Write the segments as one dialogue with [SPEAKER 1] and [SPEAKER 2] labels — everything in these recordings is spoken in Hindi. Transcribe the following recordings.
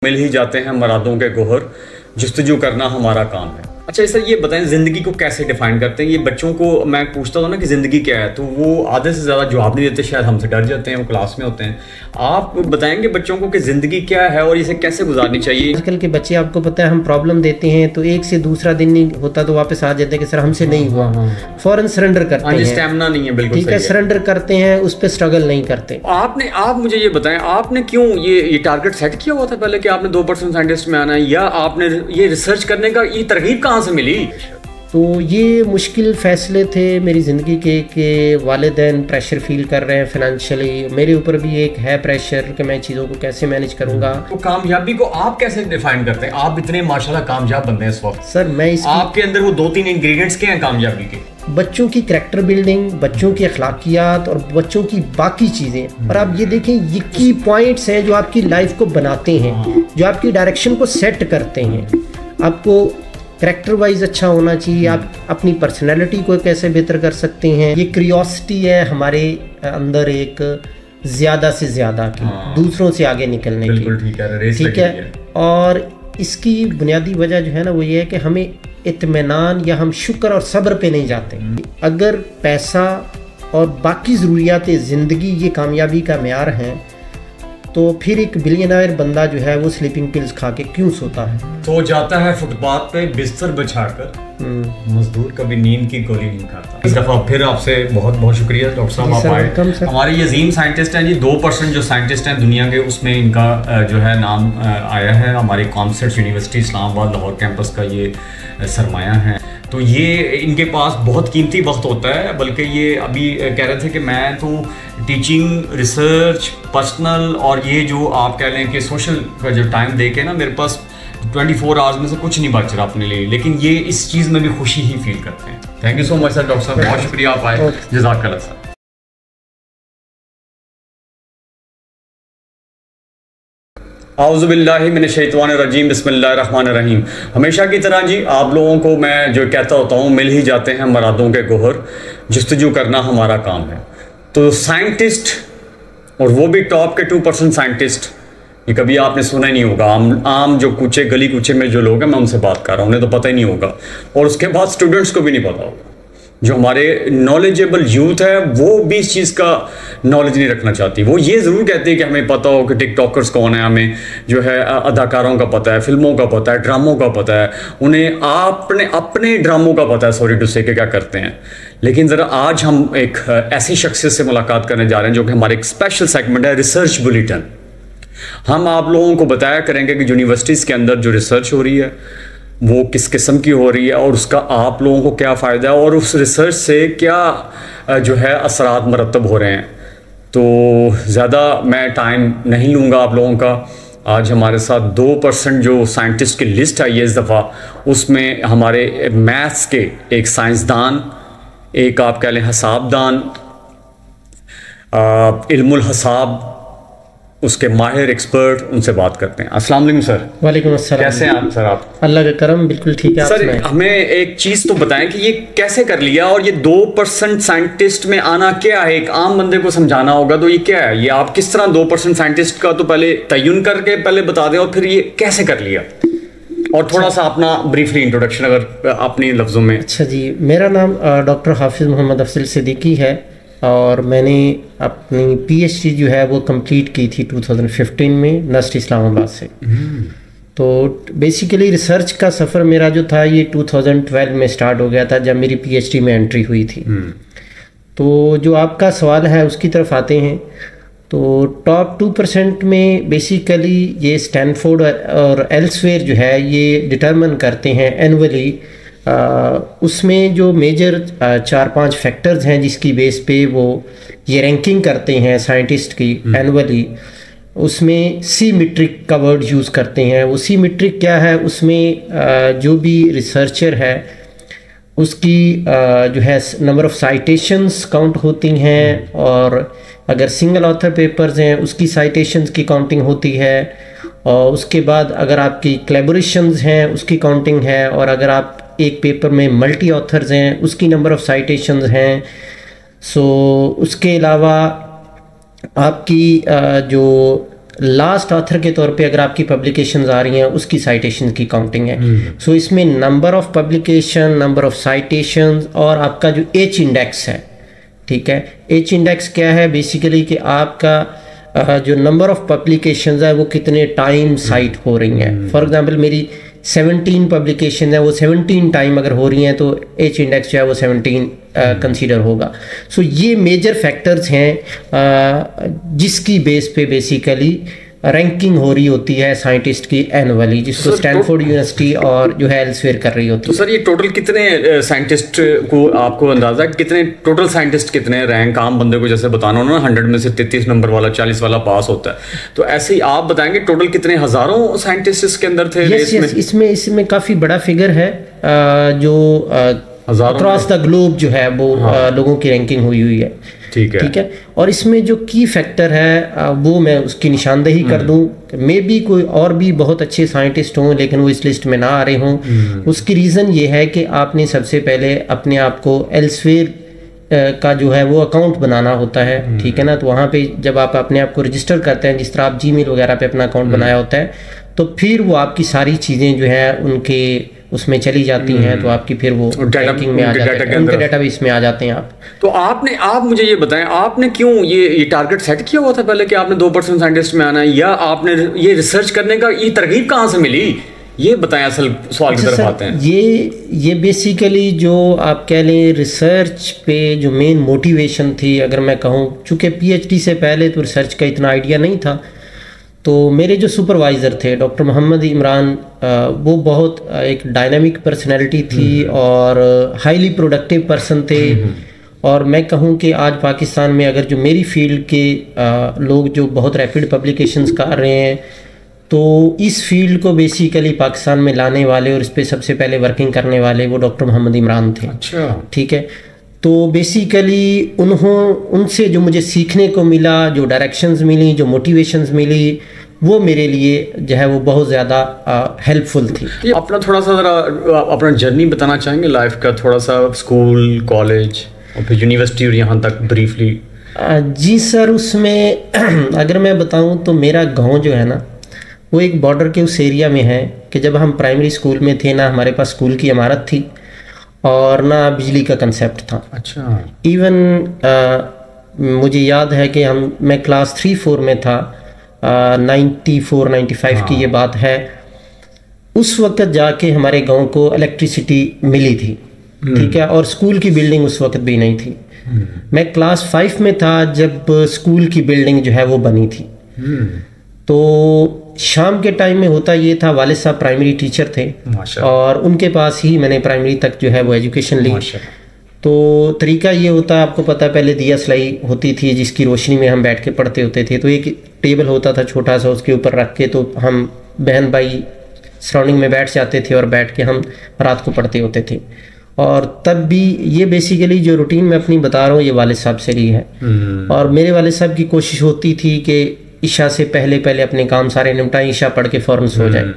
[SPEAKER 1] मिल ही जाते हैं मुरादों के गोहर, जुस्तजू करना हमारा काम है। अच्छा सर, ये बताएं ज़िंदगी को कैसे डिफाइन करते हैं? ये बच्चों को मैं पूछता हूँ ना कि ज़िंदगी क्या है, तो वो आधे से ज़्यादा जवाब नहीं देते, शायद हमसे डर जाते हैं, वो क्लास में होते हैं। आप बताएंगे बच्चों को कि ज़िंदगी क्या है और इसे कैसे गुजारनी चाहिए?
[SPEAKER 2] आजकल के बच्चे, आपको पता है, हम प्रॉब्लम देते हैं तो एक से दूसरा दिन नहीं होता तो वापस आ जाते हैं कि सर हमसे नहीं हुआ, फौरन सरेंडर करते हैं।
[SPEAKER 1] स्टैमिना नहीं है, बिल्कुल
[SPEAKER 2] ठीक है, सरेंडर करते हैं, उस पर स्ट्रगल नहीं करते।
[SPEAKER 1] आप मुझे ये बताएं, आपने क्यों ये टारगेट सेट किया हुआ था पहले कि आपने 2% साइंटिस्ट में आना है, या आपने ये रिसर्च करने का ये तरगीब कहाँ से मिली?
[SPEAKER 2] तो ये मुश्किल फ़ैसले थे मेरी ज़िंदगी के कि वालिदैन प्रेशर फील कर रहे हैं फाइनेंशियली, मेरे ऊपर भी एक है प्रेशर कि मैं चीज़ों को कैसे मैनेज करूँगा।
[SPEAKER 1] तो कामयाबी को आप कैसे डिफाइन करते हैं? आप इतने माशाल्लाह कामयाब बंदे हैं इस वक्त।
[SPEAKER 2] सर मैं
[SPEAKER 1] आपके अंदर वो 2-3 इंग्रेडिएंट्स क्या हैं कामयाबी के?
[SPEAKER 2] बच्चों की करैक्टर बिल्डिंग, बच्चों की अखलाकियात और बच्चों की बाकी चीज़ें। और आप ये देखें, ये की पॉइंट्स हैं जो आपकी लाइफ को बनाते हैं, जो आपकी डायरेक्शन को सेट करते हैं। आपको करैक्टर वाइज अच्छा होना चाहिए, आप अपनी पर्सनैलिटी को कैसे बेहतर कर सकते हैं। ये क्यूरियोसिटी है हमारे अंदर, एक ज़्यादा से ज़्यादा की दूसरों से आगे निकलने की। ठीक है। और इसकी बुनियादी वजह जो है ना, वो ये है कि हमें इत्मीनान या हम शुक्र और सब्र पे नहीं जाते। अगर पैसा और बाकी ज़रूरियात ज़िंदगी ये कामयाबी का मेयार हैं, तो फिर एक बिलियनर बंदा जो है वो स्लीपिंग पिल्स खा के क्यों सोता है?
[SPEAKER 1] तो जाता है फुटपाथ पे बिस्तर बिछाकर, मजदूर कभी नींद की गोली नहीं खाता। इस दफा फिर आपसे बहुत बहुत शुक्रिया डॉक्टर साहब, आप आए। हमारे ये अजीम साइंटिस्ट हैं जी, 2% जो साइंटिस्ट हैं दुनिया के, उसमें इनका जो है नाम आया है। हमारी commerce university Islamabad Lahore campus का ये सरमाया है। तो ये इनके पास बहुत कीमती वक्त होता है, बल्कि ये अभी कह रहे थे कि मैं तो टीचिंग, रिसर्च, पर्सनल और ये जो आप कह लें कि सोशल का जो टाइम दे के ना, मेरे पास 24 आवर्स में से कुछ नहीं बच रहा अपने लिए, लेकिन ये इस चीज़ में भी खुशी ही फील करते हैं। Thank you so much sir, doctor साहब बहुत शुक्रिया आप आए, जज़ाकल्लाह सर। आउज़ुबिल्लाहि मिनश्शैतानिर्रजीम, बिस्मिल्लाहिर्रहमानिर्रहीम। हमेशा की तरह जी आप लोगों को मैं जो कहता होता हूँ, मिल ही जाते हैं मुरादों के गोहर, जुस्तजू करना हमारा काम है। तो साइंटिस्ट, और वो भी टॉप के 2% साइंटिस्ट, ये कभी आपने सुना ही नहीं होगा। आम जो कूचे गली कूचे में जो लोग हैं, मैं उनसे बात कर रहा हूँ, उन्हें तो पता ही नहीं होगा। और उसके बाद स्टूडेंट्स को भी नहीं पता होगा। जो हमारे नॉलेजेबल यूथ है वो भी इस चीज़ का नॉलेज नहीं रखना चाहती। वो ये ज़रूर कहती है कि हमें पता हो कि टिकटॉकर्स कौन है, हमें जो है अदाकारों का पता है, फिल्मों का पता है, ड्रामों का पता है, उन्हें अपने ड्रामों का पता है, सॉरी टू से, कि क्या करते हैं। लेकिन ज़रा आज हम एक ऐसी शख्सियत से मुलाकात करने जा रहे हैं जो कि हमारे एक स्पेशल सेगमेंट है, रिसर्च बुलेटिन। हम आप लोगों को बताया करेंगे कि यूनिवर्सिटीज़ के अंदर जो रिसर्च हो रही है वो किस किस्म की हो रही है और उसका आप लोगों को क्या फ़ायदा है और उस रिसर्च से क्या जो है असरात मरतब हो रहे हैं। तो ज़्यादा मैं टाइम नहीं लूँगा आप लोगों का। आज हमारे साथ 2% जो साइंटिस्ट की लिस्ट आई है इस दफ़ा, उसमें हमारे मैथ्स के एक साइंसदान, एक आप कह लें हिसाबदान, इल्मुल हिसाब, उसके माहिर एक्सपर्ट, उनसे बात करते हैं। अस्सलाम वालेकुम सर।
[SPEAKER 2] वालेकुम अस्सलाम।
[SPEAKER 1] कैसे हैं आप सर? आप?
[SPEAKER 2] अल्लाह का करम, बिल्कुल ठीक है।
[SPEAKER 1] सर हमें एक चीज़ तो बताएं कि ये कैसे कर लिया, और ये 2% साइंटिस्ट में आना क्या है? एक आम बंदे को समझाना होगा, तो ये क्या है, ये आप किस तरह 2% साइंटिस्ट का तो पहले तयन करके पहले बता दें और फिर ये कैसे कर लिया, और थोड़ा सा अपना ब्रीफली इंट्रोडक्शन अगर अपने लफ्ज़ों में।
[SPEAKER 2] अच्छा जी, मेरा नाम डॉक्टर हाफिज़ मोहम्मद अफजल सिद्दीकी है और मैंने अपनी पीएचडी जो है वो कंप्लीट की थी 2015 में नस्ट इस्लामाबाद से। तो बेसिकली रिसर्च का सफ़र मेरा जो था ये 2012 में स्टार्ट हो गया था, जब मेरी पीएचडी में एंट्री हुई थी। तो जो आपका सवाल है उसकी तरफ आते हैं। तो टॉप 2% में बेसिकली ये स्टैनफोर्ड और एल्सवेयर जो है ये डिटरमिन करते हैं एनुअली। उसमें जो मेजर 4-5 फैक्टर्स हैं जिसकी बेस पे वो ये रैंकिंग करते हैं साइंटिस्ट की एनुअली। उसमें सी मीट्रिक का वर्ड यूज़ करते हैं। वो सी मीट्रिक क्या है, उसमें जो भी रिसर्चर है उसकी जो है नंबर ऑफ़ साइटेशंस काउंट होती हैं, और अगर सिंगल ऑथर पेपर्स हैं उसकी साइटेशंस की काउंटिंग होती है, और उसके बाद अगर आपकी कोलैबोरेशंस हैं उसकी काउंटिंग है, और अगर आप एक पेपर में मल्टी ऑथर्स हैं उसकी नंबर ऑफ़ साइटेशंस हैं। सो उसके अलावा आपकी जो लास्ट ऑथर के तौर पे अगर आपकी पब्लिकेशंस आ रही हैं उसकी साइटेशन की काउंटिंग है। सो इसमें number of publication, number of citations और आपका जो एच इंडेक्स है, ठीक है। एच इंडेक्स क्या है? बेसिकली कि आपका जो नंबर ऑफ पब्लिकेशंस है वो कितने टाइम साइट हो रही हैं। फॉर एग्जांपल मेरी 17 पब्लिकेशन है, वो 17 टाइम अगर हो रही हैं तो एच इंडेक्स जो है वो 17 कंसीडर होगा। सो ये मेजर फैक्टर्स हैं जिसकी बेस पे बेसिकली रैंकिंग हो रही होती है साइंटिस्ट की एनुअली, जिसको स्टैनफोर्ड यूनिवर्सिटी और जो है एल्सवेयर कर रही होती है।
[SPEAKER 1] तो सर ये टोटल कितने साइंटिस्ट को आपको अंदाजा है, कितने टोटल साइंटिस्ट कितने रैंक आम बंदे को जैसे बताना हो ना 100 में से 33 नंबर वाला 40 वाला पास होता है, तो ऐसे ही आप बताएंगे टोटल कितने हजारों साइंटिस्ट इसके अंदर थे?
[SPEAKER 2] इसमें काफी बड़ा फिगर है जो अक्रॉस द ग्लोब जो है वो लोगों की रैंकिंग हुई है। ठीक है। और इसमें जो की फैक्टर है वो मैं उसकी निशानदेही कर दूं। मे बी कोई और भी बहुत अच्छे साइंटिस्ट हों लेकिन वो इस लिस्ट में ना आ रहे हों। उसकी रीज़न ये है कि आपने सबसे पहले अपने आप को एल्सवेयर का जो है वो अकाउंट बनाना होता है, ठीक है ना। तो वहाँ पे जब आप अपने आप को रजिस्टर करते हैं, जिस तरह आप जीमेल वगैरह पे अपना अकाउंट बनाया होता है, तो फिर वो आपकी सारी चीज़ें जो है उनके उसमें चली जाती हैं, तो आपकी फिर वो रैंकिंग में आ जाते हैं, उनके डेटाबेस में आ जाते हैं आप।
[SPEAKER 1] तो आप मुझे ये बताएं, आपने क्यों ये टारगेट सेट किया हुआ था पहले कि आपने 2% साइंटिस्ट में आना है, या आपने ये रिसर्च करने का ये तरकीब कहाँ से मिली, ये बताएं। असल सवाल की तरफ आते हैं।
[SPEAKER 2] ये बेसिकली जो आप कह लें रिसर्च पे जो मेन मोटिवेशन थी, अगर मैं कहूँ, चूँकि PhD से पहले तो रिसर्च का इतना आइडिया नहीं था, तो मेरे जो सुपरवाइज़र थे डॉक्टर मोहम्मद इमरान, वो बहुत एक डायनामिक पर्सनैलिटी थी और हाईली प्रोडक्टिव पर्सन थे। और मैं कहूँ कि आज पाकिस्तान में अगर जो मेरी फील्ड के लोग जो बहुत रैपिड पब्लिकेशंस कर रहे हैं, तो इस फील्ड को बेसिकली पाकिस्तान में लाने वाले और इस पर सबसे पहले वर्किंग करने वाले वो डॉक्टर मोहम्मद इमरान थे।
[SPEAKER 1] अच्छा, ठीक
[SPEAKER 2] है। तो बेसिकली उनसे जो मुझे सीखने को मिला, जो डायरेक्शंस मिली, जो मोटिवेशंस मिली, वो मेरे लिए जो है वो बहुत ज़्यादा हेल्पफुल थी।
[SPEAKER 1] अपना थोड़ा सा ज़रा अपना जर्नी बताना चाहेंगे लाइफ का, थोड़ा सा स्कूल, कॉलेज और फिर यूनिवर्सिटी और यहाँ तक ब्रीफली।
[SPEAKER 2] जी सर, उसमें अगर मैं बताऊँ तो मेरा गाँव जो है ना वो एक बॉर्डर के उस एरिया में है कि जब हम प्राइमरी स्कूल में थे ना हमारे पास स्कूल की इमारत थी और ना बिजली का कंसेप्ट था।
[SPEAKER 1] अच्छा।
[SPEAKER 2] इवन मुझे याद है कि मैं क्लास 3-4 में था, 94-95 की ये बात है। उस वक्त जाके हमारे गांव को इलेक्ट्रिसिटी मिली थी, ठीक है, और स्कूल की बिल्डिंग उस वक्त भी नहीं थी। मैं क्लास 5 में था जब स्कूल की बिल्डिंग जो है वो बनी थी। तो शाम के टाइम में होता ये था, वालिद साहब प्राइमरी टीचर थे और उनके पास ही मैंने प्राइमरी तक जो है वो एजुकेशन ली। तो तरीका ये होता, आपको पता है, पहले दिया सलाई होती थी जिसकी रोशनी में हम बैठ के पढ़ते होते थे। तो एक टेबल होता था छोटा सा, उसके ऊपर रख के तो हम बहन भाई सराउंडिंग में बैठ जाते थे और बैठ के हम रात को पढ़ते होते थे। और तब भी ये बेसिकली जो रूटीन मैं अपनी बता रहा हूँ ये वालिद साहब से ली है। और मेरे वालिद साहब की कोशिश होती थी कि ईशा से पहले अपने काम सारे निपटाएं, ईशा पढ़ के फ़ौरन सो जाए।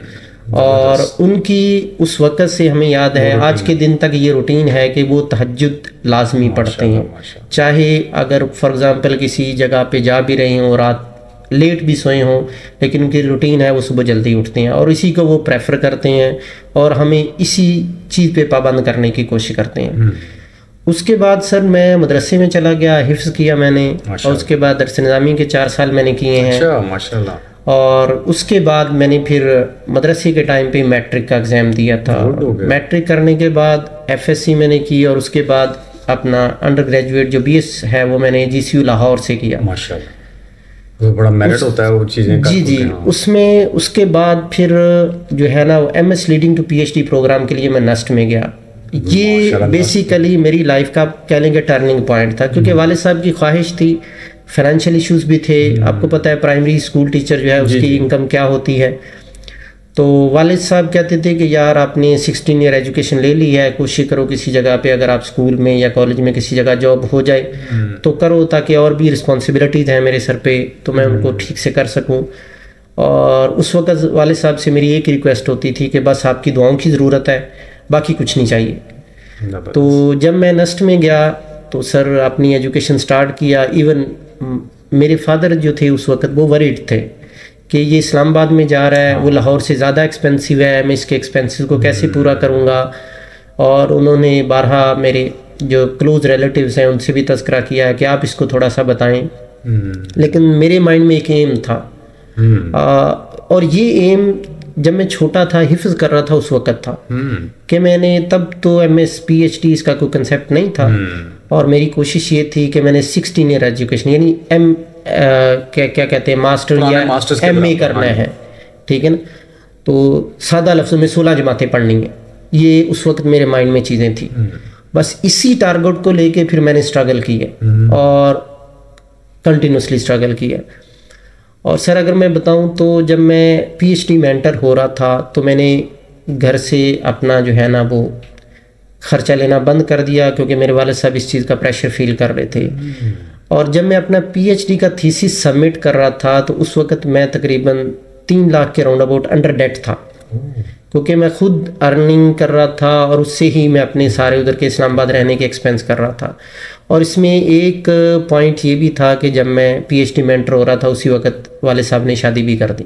[SPEAKER 2] और उनकी उस वक़्त से हमें याद है आज के दिन तक ये रूटीन है कि वो तहज्जुद लाजमी पढ़ते हैं, चाहे अगर फॉर एग्ज़ाम्पल किसी जगह पे जा भी रहे हों, रात लेट भी सोए हों, लेकिन उनकी रूटीन है वो सुबह जल्दी उठते हैं और इसी को वो प्रेफर करते हैं और हमें इसी चीज़ पे पाबंद करने की कोशिश करते हैं। उसके बाद सर मैं मदरसे में चला गया, हिफ्ज़ किया मैंने, और उसके बाद दरस निज़ामी के 4 साल मैंने किए हैं।
[SPEAKER 1] अच्छा, माशाल्लाह।
[SPEAKER 2] और उसके बाद मैंने फिर मदरसे के टाइम पे मैट्रिक का एग्ज़ाम दिया था। मैट्रिक करने के बाद FSC मैंने की और उसके बाद अपना अंडर ग्रेजुएट जो BS है वो मैंने GCU लाहौर से किया।
[SPEAKER 1] माशाल्लाह, तो बड़ा मेरिट होता है वो चीज़ें।
[SPEAKER 2] जी उसमें उसके बाद फिर जो है ना MS leading to PhD programme के लिए मैं नस्ट में गया। ये बेसिकली मेरी लाइफ का कह लेंगे टर्निंग पॉइंट था, क्योंकि वालिद साहब की ख्वाहिश थी, फाइनेंशियल इश्यूज भी थे। आपको पता है प्राइमरी स्कूल टीचर जो है उसकी इनकम क्या होती है। तो वालिद साहब कहते थे कि यार आपने 16 ईयर एजुकेशन ले ली है, कोशिश करो किसी जगह पे अगर आप स्कूल में या कॉलेज में किसी जगह जॉब हो जाए तो करो, ताकि और भी रिस्पॉन्सिबिलिटीज़ हैं मेरे सर पे तो मैं उनको ठीक से कर सकूँ। और उस वक्त वालिद साहब से मेरी एक रिक्वेस्ट होती थी कि बस आपकी दुआओं की ज़रूरत है, बाकी कुछ नहीं चाहिए। तो जब मैं नस्ट में गया तो सर अपनी एजुकेशन स्टार्ट किया। इवन मेरे फादर जो थे उस वक्त वो वरीड थे कि ये इस्लामाबाद में जा रहा है, वो लाहौर से ज़्यादा एक्सपेंसिव है, मैं इसके एक्सपेंसेस को कैसे पूरा करूँगा। और उन्होंने बारहा मेरे जो क्लोज रिलेटिव्स हैं उनसे भी तज़किरा किया है कि आप इसको थोड़ा सा बताएं। लेकिन मेरे माइंड में एक एम था, और ये एम जब मैं छोटा था हिफ्ज़ कर रहा था उस वक़्त था कि मैंने तब तो MS PhD इसका कोई कंसेप्ट नहीं था, और मेरी कोशिश ये थी कि मैंने 16 ईयर एजुकेशन यानी क्या कहते हैं मास्टर या MA करना है, ठीक है ना। तो सादा लफ्ज़ों में 16 जमातें पढ़नी है, ये उस वक्त मेरे माइंड में चीज़ें थी। बस इसी टारगेट को लेके फिर मैंने स्ट्रगल की है और कंटिन्यूसली स्ट्रगल किया। और सर अगर मैं बताऊं तो जब मैं PhD मेंटर हो रहा था तो मैंने घर से अपना जो है ना वो खर्चा लेना बंद कर दिया, क्योंकि मेरे वाले साहब इस चीज़ का प्रेशर फील कर रहे थे। और जब मैं अपना PhD का थीसिस सबमिट कर रहा था तो उस वक़्त मैं तकरीबन 3 लाख के राउंड अबाउट अंडर डेट था, क्योंकि मैं खुद अर्निंग कर रहा था और उससे ही मैं अपने सारे उधर के इस्लामाबाद रहने के एक्सपेंस कर रहा था। और इसमें एक पॉइंट ये भी था कि जब मैं PhD मेंटर हो रहा था उसी वक्त वाले साहब ने शादी भी कर दी।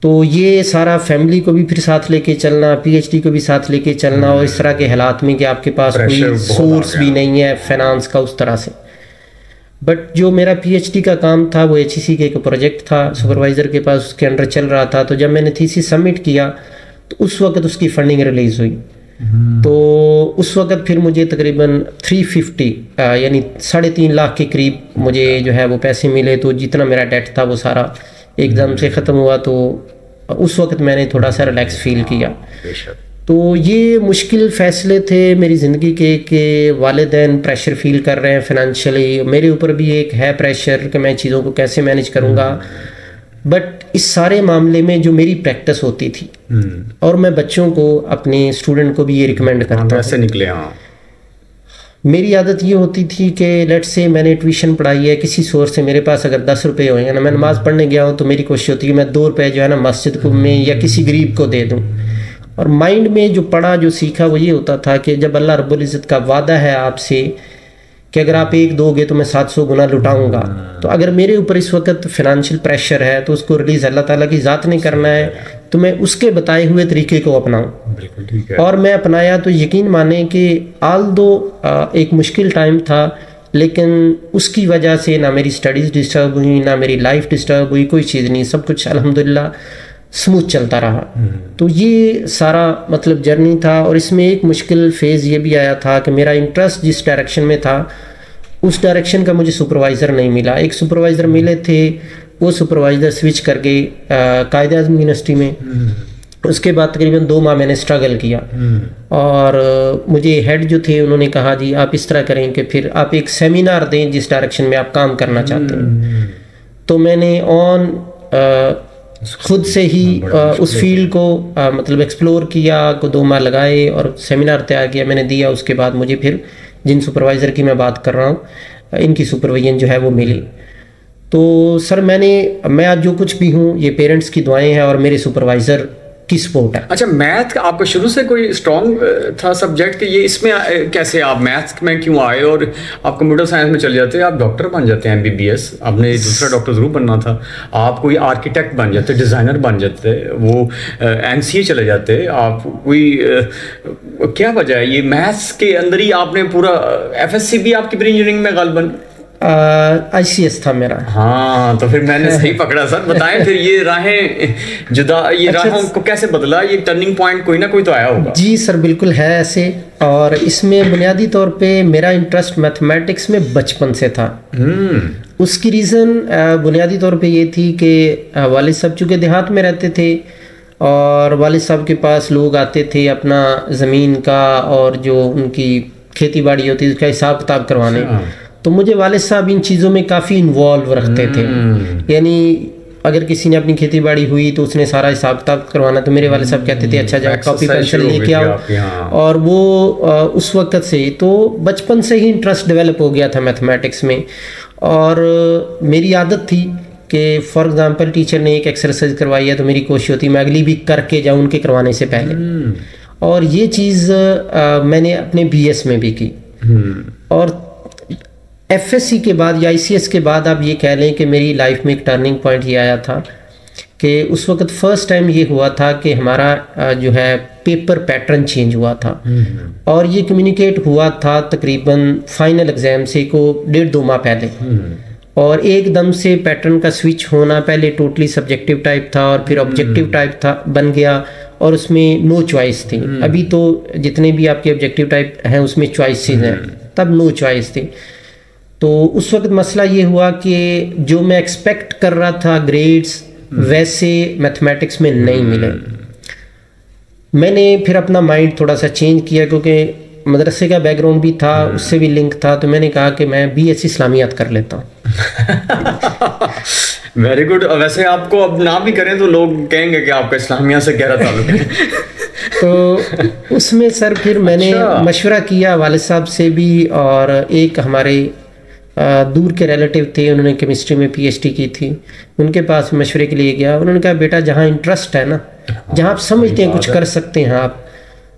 [SPEAKER 2] तो ये सारा फैमिली को भी फिर साथ लेके चलना, PhD को भी साथ लेके चलना, और इस तरह के हालात में कि आपके पास कोई सोर्स भी नहीं है फाइनेंस का उस तरह से। बट जो मेरा PhD का काम था वो HEC के एक प्रोजेक्ट था, सुपरवाइज़र के पास उसके अंडर चल रहा था। तो जब मैंने थीसिस सबमिट किया तो उस वक्त उसकी फंडिंग रिलीज़ हुई। तो उस वक्त फिर मुझे तकरीबन 350 यानी 3.5 लाख के करीब मुझे जो है वो पैसे मिले। तो जितना मेरा डेट था वो सारा एकदम से ख़त्म हुआ। तो उस वक्त मैंने थोड़ा सा रिलैक्स फील किया। तो ये मुश्किल फ़ैसले थे मेरी ज़िंदगी के वालिदैन प्रेशर फील कर रहे हैं फाइनेंशियली, मेरे ऊपर भी एक है प्रेशर कि मैं चीज़ों को कैसे मैनेज करूँगा। बट इस सारे मामले में जो मेरी प्रैक्टिस होती थी, और मैं बच्चों को अपने स्टूडेंट को भी ये रिकमेंड करता हूँ,
[SPEAKER 1] ऐसे निकले। हाँ,
[SPEAKER 2] मेरी आदत ये होती थी कि लेट्स से मैंने ट्यूशन पढ़ाई है, किसी सोर्स से मेरे पास अगर 10 रुपये होंगे ना, मैं नमाज़ पढ़ने गया हूँ तो मेरी कोशिश होती है कि मैं 2 रुपये जो है ना मस्जिद को में या किसी गरीब को दे दूँ। और माइंड में जो पढ़ा जो सीखा वो ये होता था कि जब अल्लाह रब्बुल इज़्ज़त का वादा है आपसे कि अगर आप 1 दोगे तो मैं 700 गुना लुटाऊंगा, तो अगर मेरे ऊपर इस वक्त फाइनेंशियल प्रेशर है तो उसको रिलीज़ अल्लाह ताला की ज़ात ने करना है, तो मैं उसके बताए हुए तरीके को अपनाऊं।
[SPEAKER 1] बिल्कुल ठीक है।
[SPEAKER 2] और मैं अपनाया तो यकीन माने कि आल दो एक मुश्किल टाइम था, लेकिन उसकी वजह से ना मेरी स्टडीज़ डिस्टर्ब हुई, ना मेरी लाइफ डिस्टर्ब हुई, कोई चीज़ नहीं, सब कुछ अल्हम्दुलिल्लाह स्मूथ चलता रहा। तो ये सारा मतलब जर्नी था। और इसमें एक मुश्किल फेज़ ये भी आया था कि मेरा इंटरेस्ट जिस डायरेक्शन में था उस डायरेक्शन का मुझे सुपरवाइज़र नहीं मिला। एक सुपरवाइज़र मिले थे, वो सुपरवाइज़र स्विच कर गए कायद-ए-आज़म यूनिवर्सिटी में। उसके बाद तकरीबन 2 माह मैंने स्ट्रगल किया, और मुझे हेड जो थे उन्होंने कहा जी आप इस तरह करें कि फिर आप एक सेमिनार दें जिस डायरेक्शन में आप काम करना चाहते हैं। तो मैंने खुद से ही उस फील्ड को मतलब एक्सप्लोर किया, को 2 माह लगाए और सेमिनार तैयार किया, मैंने दिया। उसके बाद मुझे फिर जिन सुपरवाइज़र की मैं बात कर रहा हूँ इनकी सुपरविजन जो है वो मिली। तो सर मैं आज जो कुछ भी हूँ ये पेरेंट्स की दुआएं हैं और मेरे सुपरवाइज़र की सपोर्ट है।
[SPEAKER 1] अच्छा, मैथ आपको शुरू से कोई स्ट्रॉन्ग था सब्जेक्ट कि ये इसमें कैसे आप मैथ में क्यों आए और आप कंप्यूटर साइंस में चले जाते, आप डॉक्टर बन जाते हैं MBBS, आपने दूसरा डॉक्टर ज़रूर बनना था, आप कोई आर्किटेक्ट बन जाते, डिज़ाइनर बन जाते, वो MCA चले जाते, आप कोई क्या वजह है ये मैथ्स के अंदर ही आपने पूरा FSC भी आपकी प्री इंजीनियरिंग में गालिबन
[SPEAKER 2] ICS था मेरा।
[SPEAKER 1] हाँ, तो फिर मैंने सही पकड़ा सर। बताएं फिर ये राहें जुदा, ये राहों को कैसे बदला, ये टर्निंग पॉइंट कोई ना कोई तो आया होगा।
[SPEAKER 2] जी सर बिल्कुल है ऐसे, और इसमें बुनियादी तौर पे मेरा इंटरेस्ट मैथमेटिक्स में बचपन से था। उसकी रीज़न बुनियादी तौर पे ये थी कि वालिद साहब चूँकि देहात में रहते थे और वालिद साहब के पास लोग आते थे अपना ज़मीन का और जो उनकी खेती बाड़ी होती है उसका हिसाब किताब करवाने। तो मुझे वालिद साहब इन चीज़ों में काफ़ी इन्वॉल्व रखते थे। यानी अगर किसी ने अपनी खेती बाड़ी हुई तो उसने सारा हिसाब किताब करवाना, तो मेरे वालिद साहब कहते थे अच्छा जाओ कॉपी पेंसिल लेके आओ। और वो उस वक्त से तो बचपन से ही इंटरेस्ट डेवलप हो गया था मैथमेटिक्स में। और मेरी आदत थी कि फॉर एग्जांपल टीचर ने एक एक्सरसाइज करवाई है तो मेरी कोशिश होती मैं अगली वीक करके जाऊँ उनके करवाने से पहले। और ये चीज़ मैंने अपने BS में भी की। और एफएससी के बाद या आईसीएस के बाद आप ये कह लें कि मेरी लाइफ में एक टर्निंग पॉइंट ये आया था कि उस वक्त फर्स्ट टाइम ये हुआ था कि हमारा जो है पेपर पैटर्न चेंज हुआ था। और ये कम्युनिकेट हुआ था तकरीबन फाइनल एग्ज़ाम से को 1.5-2 माह पहले। और एकदम से पैटर्न का स्विच होना, पहले टोटली सब्जेक्टिव टाइप था और फिर ऑब्जेक्टिव टाइप था बन गया, और उसमें नो चॉइस थी। अभी तो जितने भी आपके ऑब्जेक्टिव टाइप हैं उसमें चॉइसेस हैं, तब नो चॉइस थी। तो उस वक्त मसला ये हुआ कि जो मैं एक्सपेक्ट कर रहा था ग्रेड्स वैसे मैथमेटिक्स में नहीं मिले। मैंने फिर अपना माइंड थोड़ा सा चेंज किया, क्योंकि मदरसे का बैकग्राउंड भी था, उससे भी लिंक था। तो मैंने कहा कि मैं बीएससी इस्लामियात कर लेता हूँ।
[SPEAKER 1] Very good. वैसे आपको अब नाम भी करें तो लोग कहेंगे कि आपका इस्लामिया से गहरा ताल्लुक है।
[SPEAKER 2] तो उसमें सर फिर मैंने मशवरा किया वालिद साहब से भी, और एक हमारे दूर के रिलेटिव थे, उन्होंने केमिस्ट्री में पीएचडी की थी, उनके पास मशवरे के लिए गया। उन्होंने कहा बेटा जहाँ इंटरेस्ट है ना, जहाँ आप समझते हैं कुछ कर सकते हैं आप,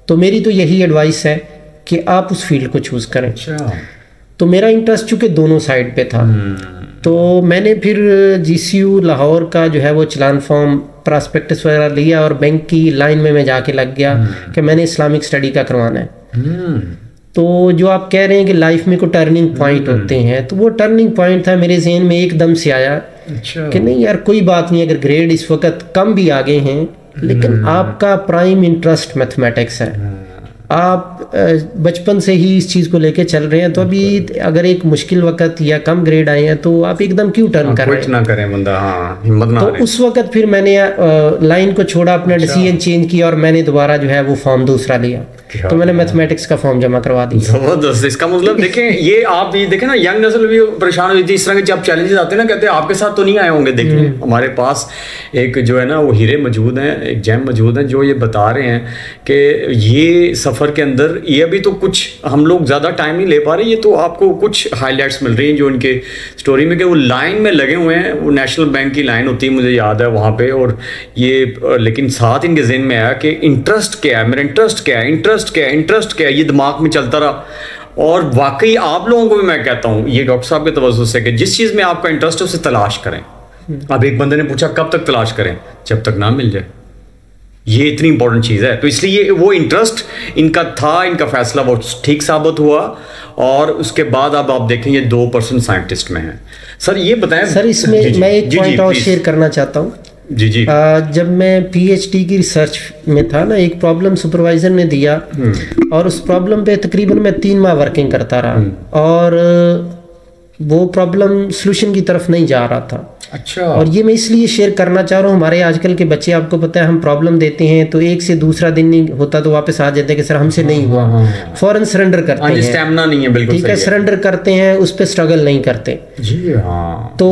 [SPEAKER 2] तो मेरी तो यही एडवाइस है कि आप उस फील्ड को चूज़ करें। तो मेरा इंटरेस्ट चूँकि दोनों साइड पे था, तो मैंने फिर जीसीयू लाहौर का जो है वो चलान फॉर्म प्रॉस्पेक्टस वगैरह लिया, और बैंक की लाइन में मैं जाके लग गया कि मैंने इस्लामिक स्टडी का करवाना है। तो जो आप कह रहे हैं कि लाइफ में कोई टर्निंग पॉइंट होते हैं, तो वो टर्निंग पॉइंट था मेरे जहन में एकदम से आया कि नहीं यार कोई बात नहीं, अगर ग्रेड इस वक्त कम भी आ गए हैं लेकिन आपका प्राइम इंटरेस्ट मैथमेटिक्स है, आप बचपन से ही इस चीज़ को लेके चल रहे हैं, तो अभी अगर एक मुश्किल वक्त या कम ग्रेड आए हैं तो आप एकदम क्यों टर्न कर रहे हैं,
[SPEAKER 1] ना करें बंदा, हाँ हिम्मत ना
[SPEAKER 2] तो उस वक्त फिर मैंने लाइन को छोड़ा, अपना डिसीजन चेंज किया, और मैंने दोबारा जो है वो फॉर्म दूसरा लिया। तो मैंने मैथमेटिक्स का फॉर्म जमा करवा दिया।
[SPEAKER 1] जबरदस्त। इसका मतलब देखें, ये आप ये देखें ना, यंग नस्ल भी परेशान हुई थी इस तरह के जब चैलेंजेस आते हैं ना, कहते हैं आपके साथ तो नहीं आए होंगे। देखिए हमारे पास एक जो है ना वो हीरे मौजूद हैं, एक जैम मौजूद हैं, जो ये बता रहे हैं कि ये सफ़र के अंदर ये अभी तो कुछ हम लोग ज़्यादा टाइम नहीं ले पा रहे, ये तो आपको कुछ हाईलाइट्स मिल रही हैं जो उनके स्टोरी में, कि वो लाइन में लगे हुए हैं। वो नेशनल बैंक की लाइन होती है, मुझे याद है वहाँ पे, और ये लेकिन साथ इनके ज़हन में आया कि इंटरेस्ट क्या है, मेरा इंटरेस्ट क्या है, इंटरेस्ट क्या है, इंटरेस्ट क्या है, ये दिमाग में चलता रहा। और वाकई आप लोगों को भी मैं कहता हूँ ये डॉक्टर साहब के तवज्जो से कि जिस चीज़ में आपका इंटरेस्ट है उसे तलाश करें। अब एक बंदे ने पूछा कब तक तलाश करें, जब तक ना मिल जाए। ये इतनी इंपॉर्टेंट चीज़ है। तो इसलिए वो इंटरेस्ट इनका था, इनका फैसला वो ठीक साबित हुआ, और उसके बाद अब आप देखें ये 2% साइंटिस्ट में है। सर ये बताएं
[SPEAKER 2] सर, इसमें मैं एक पॉइंट और शेयर करना चाहता हूँ।
[SPEAKER 1] जी।
[SPEAKER 2] जब मैं पीएचडी की रिसर्च में था ना, एक प्रॉब्लम सुपरवाइजर ने दिया, और उस प्रॉब्लम पे तकरीबन मैं 3 माह वर्किंग करता रहा, और वो प्रॉब्लम सॉल्यूशन की तरफ नहीं जा रहा था।
[SPEAKER 1] अच्छा।
[SPEAKER 2] और ये मैं इसलिए शेयर करना चाह रहा हूँ, हमारे आजकल के बच्चे, आपको पता है, हम प्रॉब्लम देते हैं तो एक से दूसरा दिन नहीं होता तो वापस आ जाते हैं कि सर हमसे नहीं हुआ, फौरन सरेंडर करते हैं,
[SPEAKER 1] स्टैमिना नहीं है, बिल्कुल
[SPEAKER 2] ठीक है, सरेंडर करते हैं, उस पर स्ट्रगल नहीं करते।
[SPEAKER 1] जी हाँ।
[SPEAKER 2] तो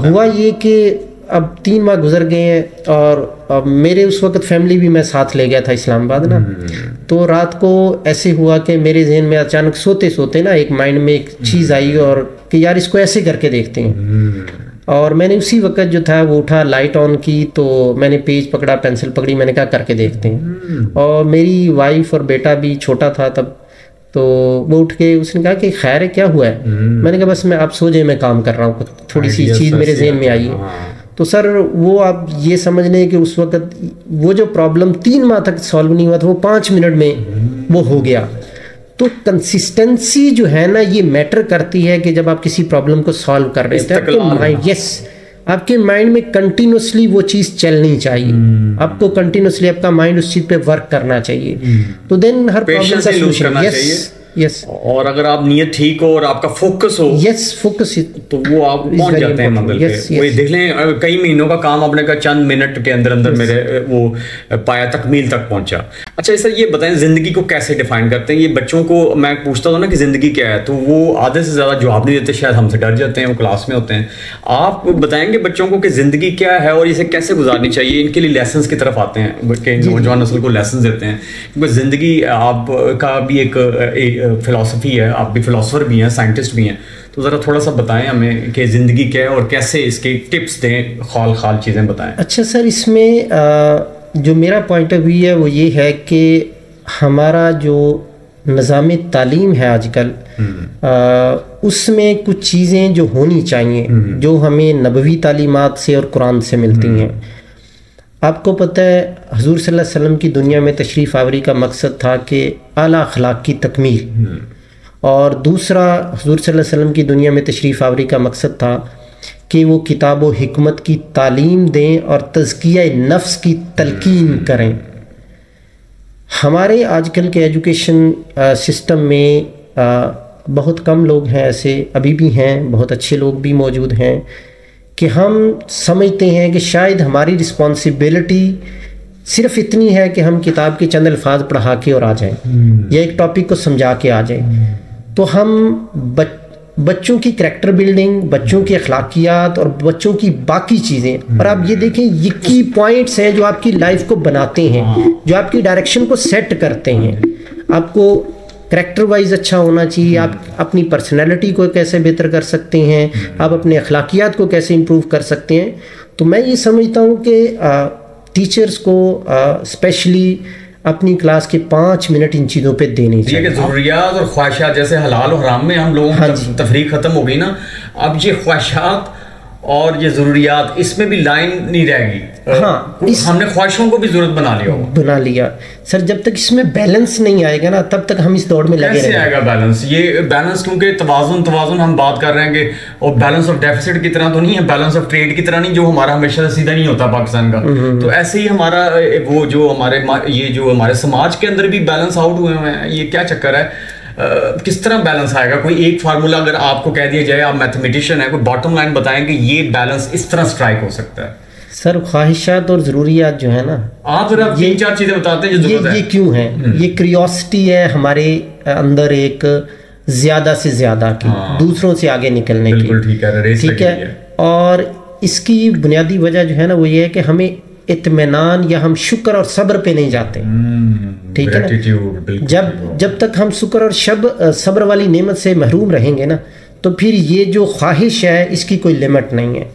[SPEAKER 2] हुआ ये कि अब 3 माह गुजर गए हैं, और मेरे उस वक्त फैमिली भी मैं साथ ले गया था इस्लामाबाद ना। तो रात को ऐसे हुआ कि मेरे जहन में अचानक सोते सोते ना एक माइंड में एक चीज़ आई, और कि यार इसको ऐसे करके देखते हैं। और मैंने उसी वक्त जो था वो उठा, लाइट ऑन की, तो मैंने पेज पकड़ा, पेंसिल पकड़ी, मैंने कहा करके देखते हैं। और मेरी वाइफ और बेटा भी छोटा था तब, तो वो उठ के उसने कहा कि खैर है, क्या हुआ है? मैंने कहा बस मैं आप सो जाए, मैं काम कर रहा हूँ, थोड़ी सी चीज़ मेरे जहन में आई है। तो सर वो आप ये समझ लें कि उस वक्त वो जो प्रॉब्लम 3 माह तक सॉल्व नहीं हुआ था, वो 5 मिनट में वो हो गया। तो कंसिस्टेंसी जो है ना, ये मैटर करती है कि जब आप किसी प्रॉब्लम को सॉल्व कर रहे थे, आपके माइंड, आपके माइंड में कंटिन्यूसली वो चीज़ चलनी चाहिए। आपको कंटिन्यूसली आपका माइंड उस चीज़ पे वर्क करना चाहिए, तो देन हर प्रॉब्लम का सॉल्यूशन। यस।
[SPEAKER 1] और अगर आप नियत ठीक हो और आपका फोकस हो,
[SPEAKER 2] फोकस,
[SPEAKER 1] तो वो आप पहुंच जाते हैं मंजिल पे। वही देख लें, कई महीनों का काम आपने का चंद मिनट के अंदर अंदर मेरे वो पाया तकमील तक पहुंचा। अच्छा सर ये बताएं, जिंदगी को कैसे डिफाइन करते हैं? ये बच्चों को मैं पूछता हूँ ना कि जिंदगी क्या है, तो वो आधे से ज्यादा जवाब नहीं देते, शायद हमसे डर जाते हैं, वो क्लास में होते हैं। आप बताएंगे बच्चों को कि जिंदगी क्या है और इसे कैसे गुजारनी चाहिए? इनके लिए लेसन की तरफ आते हैं कि नौजवान नस्ल को लेसन देते हैं, क्योंकि जिंदगी आपका भी एक फिलॉसफी है, आप भी फिलोसोफर भी हैं, साइंटिस्ट भी हैं, तो ज़रा थोड़ा सा बताएं हमें कि ज़िंदगी क्या है और कैसे इसके टिप्स दें, खाल चीज़ें बताएं।
[SPEAKER 2] अच्छा सर, इसमें जो मेरा पॉइंट ऑफ व्यू है वो ये है कि हमारा जो निज़ाम तालीम है आजकल, उसमें कुछ चीज़ें जो होनी चाहिए जो हमें नबवी तालीमात से और कुरान से मिलती हैं। आपको पता है हुज़ूर सल्लल्लाहु अलैहि वसल्लम की दुनिया में तशरीफ़ आवरी का मकसद था कि आला अखलाक की तकमील, और दूसरा हुज़ूर सल्लल्लाहु अलैहि वसल्लम की दुनिया में तशरीफ़ आवरी का मकसद था कि वो किताब व हिकमत की तालीम दें और तज़किया नफ्स की तलकीन करें। हमारे आजकल के एजुकेशन सिस्टम में बहुत कम लोग हैं ऐसे, अभी भी हैं, बहुत अच्छे लोग भी मौजूद हैं, कि हम समझते हैं कि शायद हमारी रिस्पॉन्सिबिलिटी सिर्फ इतनी है कि हम किताब के चंद अल्फाज पढ़ा के और आ जाएं, या एक टॉपिक को समझा के आ जाएं। तो हम बच्चों की करैक्टर बिल्डिंग, बच्चों की अखलाकियात और बच्चों की बाकी चीज़ें, और आप ये देखें ये की पॉइंट्स हैं जो आपकी लाइफ को बनाते हैं, जो आपकी डायरेक्शन को सेट करते हैं। आपको करैक्टर वाइज अच्छा होना चाहिए, आप अपनी पर्सनैलिटी को कैसे बेहतर कर सकते हैं, आप अपने अखलाकियात को कैसे इम्प्रूव कर सकते हैं। तो मैं ये समझता हूँ कि टीचर्स को स्पेशली अपनी क्लास के 5 मिनट इन चीज़ों पे देने चाहिए।
[SPEAKER 1] ज़रूरियात और ख्वाहिशात, जैसे हलाल और हराम में हम लोगों की तफरीक ख़त्म हो गई ना, अब ये ख्वाहिशात और ये ज़रूरियात, इसमें भी लाइन नहीं रहेगी।
[SPEAKER 2] हाँ,
[SPEAKER 1] हमने ख्वाहिशों को भी ज़रूरत बना लिया
[SPEAKER 2] सर। जब तक इसमें बैलेंस नहीं आएगा ना, तब तक हम इस दौड़ में लगे रहेंगे।
[SPEAKER 1] कैसे आएगा बैलेंस? ये बैलेंस, क्योंकि तवाज़ुन हम बात कर रहे हैं कि, और बैलेंस ऑफ डेफिसिट की तरह तो नहीं है, बैलेंस ऑफ ट्रेड की तरह नहीं, जो हमारा हमेशा सीधा नहीं होता पाकिस्तान का। तो ऐसे ही हमारा वो जो हमारे समाज के अंदर भी बैलेंस आउट हुए हैं। ये क्या चक्कर है? किस तरह बैलेंस आएगा? कोई एक फार्मूला अगर आपको कह दिया जाए, आप मैथमेटिशियन है, कोई बॉटम लाइन बताएं कि ये बैलेंस इस तरह स्ट्राइक हो सकता है?
[SPEAKER 2] सर, ख्वाहिशात और ज़रूरियात जो है ना,
[SPEAKER 1] आप जरा 3-4 चीज़ें बताते हैं
[SPEAKER 2] ये क्यों है। ये क्यूरियोसिटी है हमारे अंदर, एक ज़्यादा से ज़्यादा की, दूसरों से आगे निकलने की। ठीक है। और इसकी बुनियादी वजह जो है ना, वो ये है कि हमें इत्मीनान या हम शुक्र और सब्र पे नहीं जाते। ठीक है ना। जब तक हम शुक्र और सब्र वाली नेमत से महरूम रहेंगे ना, तो फिर ये जो ख्वाहिश है इसकी कोई लिमिट नहीं है।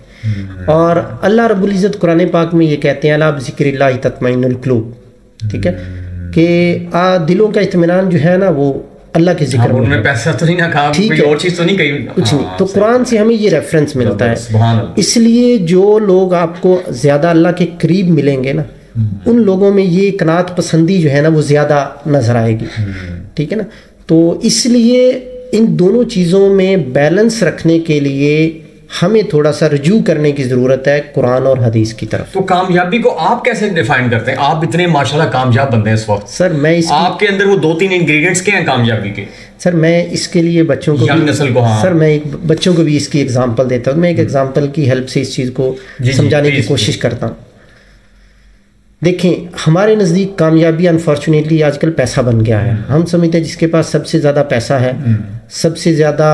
[SPEAKER 2] और अल्लाह रब्बुल इज़्ज़त कुरान पाक में ये कहते हैं, अला बिज़िक्रिल्लाह तत्मइनुल क़ुलूब। ठीक है, कि दिलों का इत्मीनान जो है ना, वो अल्लाह के जिक्र में।
[SPEAKER 1] उन्होंने पैसा तो नहीं ना कहा, कोई और चीज़ तो नहीं कही,
[SPEAKER 2] कुछ नहीं। तो कुरान से हमें ये रेफरेंस मिलता है। इसलिए जो लोग आपको ज़्यादा अल्लाह के करीब मिलेंगे ना, उन लोगों में ये कनात पसंदी जो है ना, वो ज़्यादा नज़र आएगी। ठीक है ना। तो इसलिए इन दोनों चीज़ों में बैलेंस रखने के लिए हमें थोड़ा सा रुजू करने की ज़रूरत है कुरान और हदीस की तरफ।
[SPEAKER 1] तो कामयाबी को आप कैसे डिफाइन करते हैं? आप इतने माशाल्लाह कामयाब बंदे हैं इस वक्त।
[SPEAKER 2] सर,
[SPEAKER 1] आपके अंदर वो 2-3 इंग्रेडिएंट्स क्या हैं कामयाबी के?
[SPEAKER 2] सर, मैं इसके लिए बच्चों को
[SPEAKER 1] नस्ल को,
[SPEAKER 2] सर, मैं बच्चों को भी इसकी एग्जांपल देता हूँ। मैं एक एग्जांपल की हेल्प से इस चीज़ को समझाने की कोशिश करता हूँ। देखें, हमारे नज़दीक कामयाबी अनफॉर्चुनेटली आजकल पैसा बन गया है। हम समझते हैं जिसके पास सबसे ज़्यादा पैसा है, सबसे ज़्यादा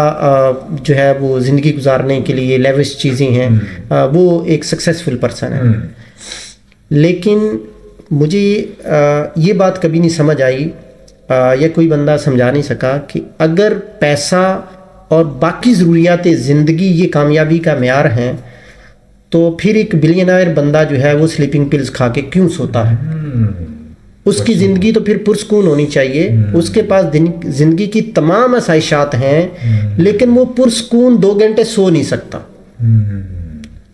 [SPEAKER 2] जो है वो ज़िंदगी गुजारने के लिए लेविश चीज़ें हैं, वो एक सक्सेसफुल पर्सन है। लेकिन मुझे ये बात कभी नहीं समझ आई, या कोई बंदा समझा नहीं सका कि अगर पैसा और बाकी ज़रूरियात ज़िंदगी ये कामयाबी का मेयार हैं, तो फिर एक बिलियनर बंदा जो है वो स्लीपिंग पिल्स खा के क्यों सोता है? उसकी ज़िंदगी तो फिर पुरस्कून होनी चाहिए। उसके पास ज़िंदगी की तमाम आसाइशात हैं, लेकिन वो पुरस्कून 2 घंटे सो नहीं सकता।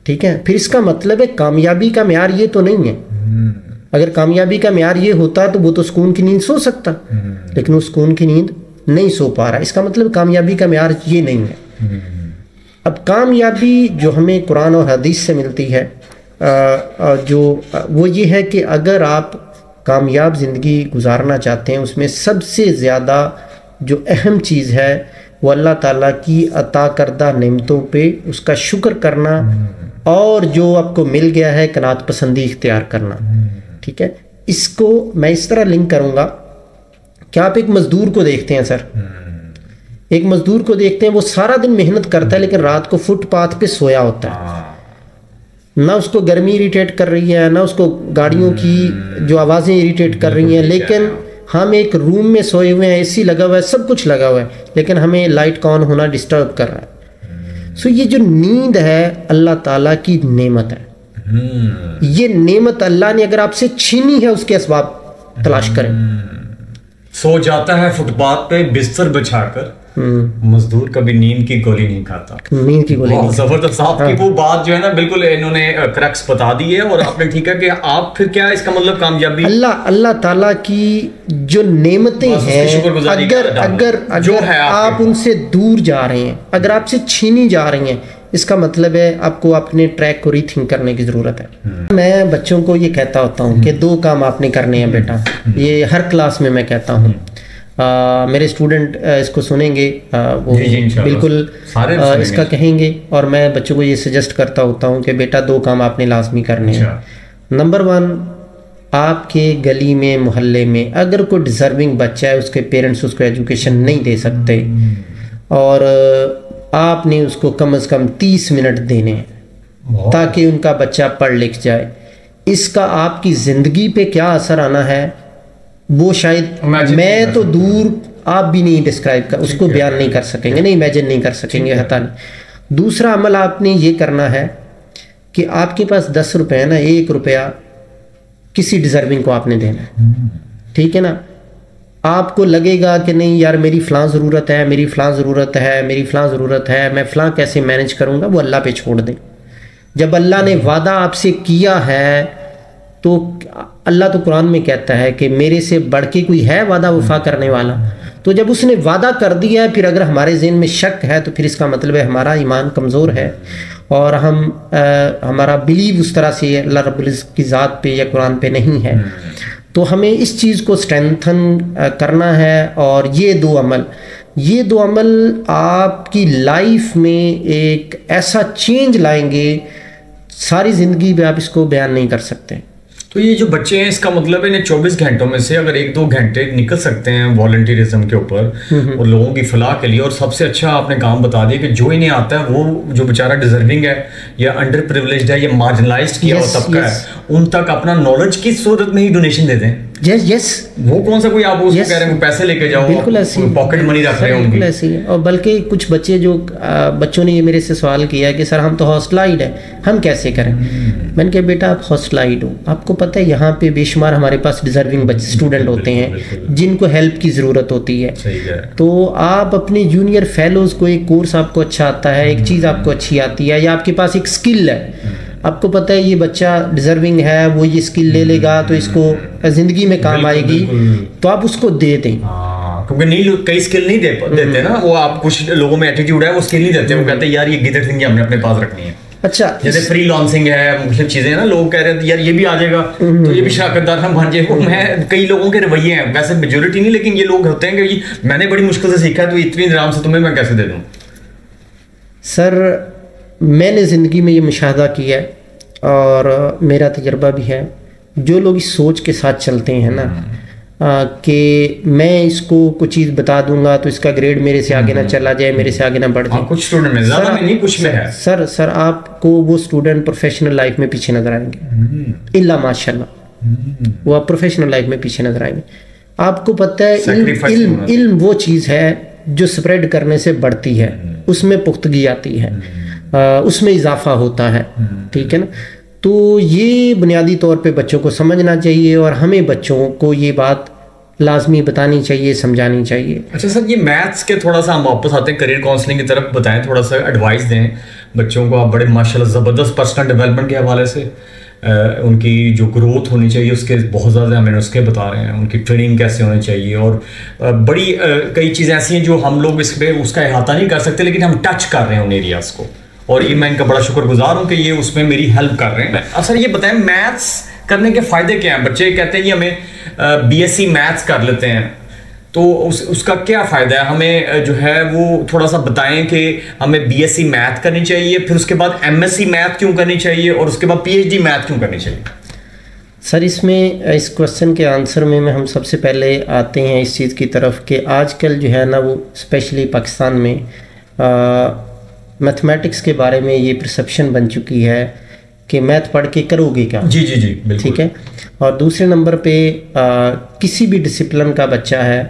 [SPEAKER 2] ठीक है, फिर इसका मतलब है कामयाबी का मेयार ये तो नहीं है। अगर कामयाबी का मेयार ये होता तो वो तो सुकून की नींद सो सकता, लेकिन वो सुकून की नींद नहीं सो पा रहा। इसका मतलब कामयाबी का मेयार ये नहीं है। अब कामयाबी जो हमें कुरान और हदीस से मिलती है, जो वो ये है कि अगर आप कामयाब ज़िंदगी गुजारना चाहते हैं, उसमें सबसे ज़्यादा जो अहम चीज़ है वो अल्लाह ताला की अता करदा नेमतों पे उसका शुक्र करना, और जो आपको मिल गया है कनात पसंदी इख्तियार करना। ठीक है, इसको मैं इस तरह लिंक करूँगा कि आप एक मज़दूर को देखते हैं सर, एक मजदूर को देखते हैं, वो सारा दिन मेहनत करता है, लेकिन रात को फुटपाथ पे सोया होता है। ना उसको गर्मी इरिटेट कर रही है, ना उसको गाड़ियों की जो आवाज़ें इरिटेट कर रही हैं, लेकिन हम एक रूम में सोए हुए हैं, एसी लगा हुआ है, सब कुछ लगा हुआ है, लेकिन हमें लाइट का ऑन होना डिस्टर्ब कर रहा है। सो ये जो नींद है अल्लाह ताला की नेमत है। ये नेमत अल्लाह ने अगर आपसे छीनी है, उसके असबाब तलाश करें।
[SPEAKER 1] सो जाता है फुटपाथ पे बिस्तर बिछाकर, मजदूर कभी नींद की गोली नहीं खाता।
[SPEAKER 2] नींद की गोली नहीं।
[SPEAKER 1] जबरदस्त आपकी वो बात जो है ना, बिल्कुल इन्होंने क्रक्स बता दी है। और आपने ठीक है कि आप फिर क्या इसका मतलब कामयाबी,
[SPEAKER 2] अल्लाह ताला की जो नेमतें हैं, अगर आप उनसे दूर जा रहे हैं, अगर आपसे छीनी जा रही हैं, इसका मतलब है आपको अपने ट्रैक को रीथिंक करने की ज़रूरत है। मैं बच्चों को ये कहता होता हूँ कि 2 काम आपने करने हैं बेटा, ये हर क्लास में मैं कहता हूँ। मेरे स्टूडेंट इसको सुनेंगे, वो बिल्कुल इसका कहेंगे। और मैं बच्चों को ये सजेस्ट करता होता हूँ कि बेटा 2 काम आपने लाजमी करने हैं। नंबर 1, आपके गली में मोहल्ले में अगर कोई डिज़र्विंग बच्चा है, उसके पेरेंट्स उसको एजुकेशन नहीं दे सकते, और आपने उसको कम से कम 30 मिनट देने हैं ताकि उनका बच्चा पढ़ लिख जाए। इसका आपकी ज़िंदगी पे क्या असर आना है वो शायद मैं तो दूर, आप भी नहीं डिस्क्राइब कर, उसको बयान नहीं कर सकेंगे, नहीं इमेजिन नहीं कर सकेंगे, हता नहीं। दूसरा अमल आपने ये करना है कि आपके पास 10 रुपये है ना, 1 रुपया किसी डिज़र्विंग को आपने देना है, ठीक है ना। आपको लगेगा कि नहीं यार मेरी फ़लाँ ज़रूरत है, मेरी फ़लाँ ज़रूरत है, मेरी फ़लाँ ज़रूरत है, मैं फ़लाँ कैसे मैनेज करूँगा, वो अल्लाह पे छोड़ दें। जब अल्लाह ने वादा आपसे किया है तो अल्लाह तो कुरान में कहता है कि मेरे से बढ़ के कोई है वादा वफा करने वाला। तो जब उसने वादा कर दिया है, फिर अगर हमारे ज़हन में शक है तो फिर इसका मतलब है हमारा ईमान कमज़ोर है और हमारा बिलीव उस तरह से अल्लाह रब्बुल इज़्ज़त की ज़ात पे या कुरान पे नहीं है। तो हमें इस चीज़ को स्ट्रेंथन करना है। और ये दो अमल आपकी लाइफ में एक ऐसा चेंज लाएंगे, सारी ज़िंदगी में आप इसको बयान नहीं कर सकते।
[SPEAKER 1] तो ये जो बच्चे हैं, इसका मतलब है 24 घंटों में से अगर 1-2 घंटे निकल सकते हैं वॉलंटियरिज्म के ऊपर और लोगों की फलाह के लिए। और सबसे अच्छा आपने काम बता दिया कि जो इन्हें आता है, वो जो बेचारा डिजर्विंग है या अंडर प्रिविलेज्ड है या मार्जिनलाइज्ड किया हुआ तबका है, उन तक अपना नॉलेज की सूरत में ही डोनेशन दे दें।
[SPEAKER 2] यस
[SPEAKER 1] वो कौन सा कोई आप उसको कह रहे हैं पैसे लेके जाओ,
[SPEAKER 2] बिल्कुल ऐसी
[SPEAKER 1] पॉकेट मनी रख रहे हैं,
[SPEAKER 2] बिल्कुल ऐसी है। और बल्कि कुछ बच्चे जो बच्चों ने ये मेरे से सवाल किया कि सर हम तो हॉस्टलाइड है, हम कैसे करें। मैंने कहा बेटा आप हॉस्टलाइड हो, आपको पता है यहाँ पे बेशुमार हमारे पास डिजर्विंग बच्चे स्टूडेंट होते हैं जिनको हेल्प की ज़रूरत होती है। तो आप अपने जूनियर फेलोज़ को, एक कोर्स आपको अच्छा आता है, एक चीज़ आपको अच्छी आती है, या आपके पास एक स्किल है, आपको पता है ये बच्चा डिजर्विंग है, वो ये स्किल ले लेगा तो इसको ज़िंदगी में काम आएगी, तो आप उसको दे दें।
[SPEAKER 1] क्योंकि नहीं, कई स्किल नहीं देते ना वो, आप कुछ लोगों में एटीट्यूड है, वो स्किल नहीं देते, वो कहते हैं यार ये गिदड़ सिंह हमने अपने पास रखनी है।
[SPEAKER 2] अच्छा,
[SPEAKER 1] जैसे फ्री लॉन्सिंग है, मुख्तलिफ चीजें हैं ना, लोग कह रहे हैं यार ये भी आ जाएगा तो ये भी शराकतदार हम बन जाए। मैं कई लोगों के रवैये हैं, वैसे मेजोरिटी नहीं, लेकिन ये लोग होते हैं कि मैंने बड़ी मुश्किल से सीखा है तो इतनी आराम से तुम्हें मैं कैसे दे दूँ।
[SPEAKER 2] सर मैंने ज़िंदगी में ये मुशाहदा किया है और मेरा तजर्बा भी है, जो लोग इस सोच के साथ चलते हैं ना कि मैं इसको कुछ चीज़ बता दूंगा तो इसका ग्रेड मेरे से आगे ना चला जाए, मेरे से आगे ना बढ़ जाए।
[SPEAKER 1] कुछ स्टूडेंट में ज़्यादा में नहीं, कुछ में है।
[SPEAKER 2] सर आपको वो स्टूडेंट प्रोफेशनल लाइफ में पीछे नजर आएंगे, इल्ला माशाल्लाह, वो आप प्रोफेशनल लाइफ में पीछे नजर आएंगे। आपको पता है इल्म वो चीज़ है जो स्प्रेड करने से बढ़ती है, उसमें पुख्तगी आती है, उसमें इजाफा होता है, ठीक है ना। तो ये बुनियादी तौर पे बच्चों को समझना चाहिए और हमें बच्चों को ये बात लाजमी बतानी चाहिए, समझानी चाहिए।
[SPEAKER 1] अच्छा सर, ये मैथ्स के थोड़ा सा हम वापस आते हैं करियर काउंसलिंग की तरफ, बताएं थोड़ा सा एडवाइस दें बच्चों को। आप बड़े माशाल्लाह ज़बरदस्त पर्सनल डेवलपमेंट के हवाले से उनकी जो ग्रोथ होनी चाहिए उसके बहुत ज़्यादा हमें उसके बता रहे हैं, उनकी ट्रेनिंग कैसे होनी चाहिए। और बड़ी कई चीज़ें ऐसी हैं जो हम लोग इस पर उसका अहाता नहीं कर सकते, लेकिन हम टच कर रहे हैं उन एरियाज़ को, और ये मैं इनका बड़ा शुक्रगुजार हूँ कि ये उसमें मेरी हेल्प कर रहे हैं। अब सर ये बताएं मैथ्स करने के फ़ायदे क्या हैं। बच्चे कहते हैं जी हमें बीएससी मैथ्स कर लेते हैं, तो उसका क्या फ़ायदा है हमें, जो है वो थोड़ा सा बताएं कि हमें बीएससी मैथ करनी चाहिए, फिर उसके बाद एमएससी मैथ क्यों करनी चाहिए, और उसके बाद पीएचडी मैथ क्यों करनी चाहिए।
[SPEAKER 2] सर इसमें इस क्वेश्चन के आंसर में हम सबसे पहले आते हैं इस चीज़ की तरफ कि आजकल जो है ना वो स्पेशली पाकिस्तान में मैथमेटिक्स के बारे में ये परसेप्शन बन चुकी है कि मैथ पढ़ के करोगे क्या।
[SPEAKER 1] जी जी जी बिल्कुल,
[SPEAKER 2] ठीक है। और दूसरे नंबर पे किसी भी डिसिप्लिन का बच्चा है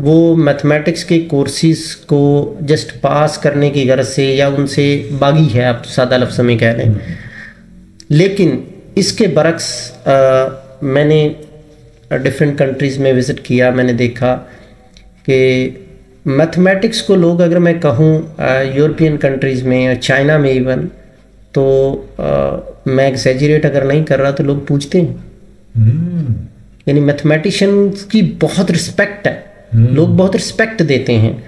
[SPEAKER 2] वो मैथमेटिक्स के कोर्सेज को जस्ट पास करने की गर्ज से या उनसे बागी है, आप सादा लफ्ज़ में कह लें। लेकिन इसके बरक्स मैंने डिफरेंट कंट्रीज़ में विज़िट किया, मैंने देखा कि मैथमेटिक्स को लोग, अगर मैं कहूँ यूरोपियन कंट्रीज़ में या चाइना में इवन, तो मैं एक्सैजरेट अगर नहीं कर रहा तो लोग पूछते हैं। यानी मैथमेटिशियंस की बहुत रिस्पेक्ट है, लोग बहुत रिस्पेक्ट देते हैं।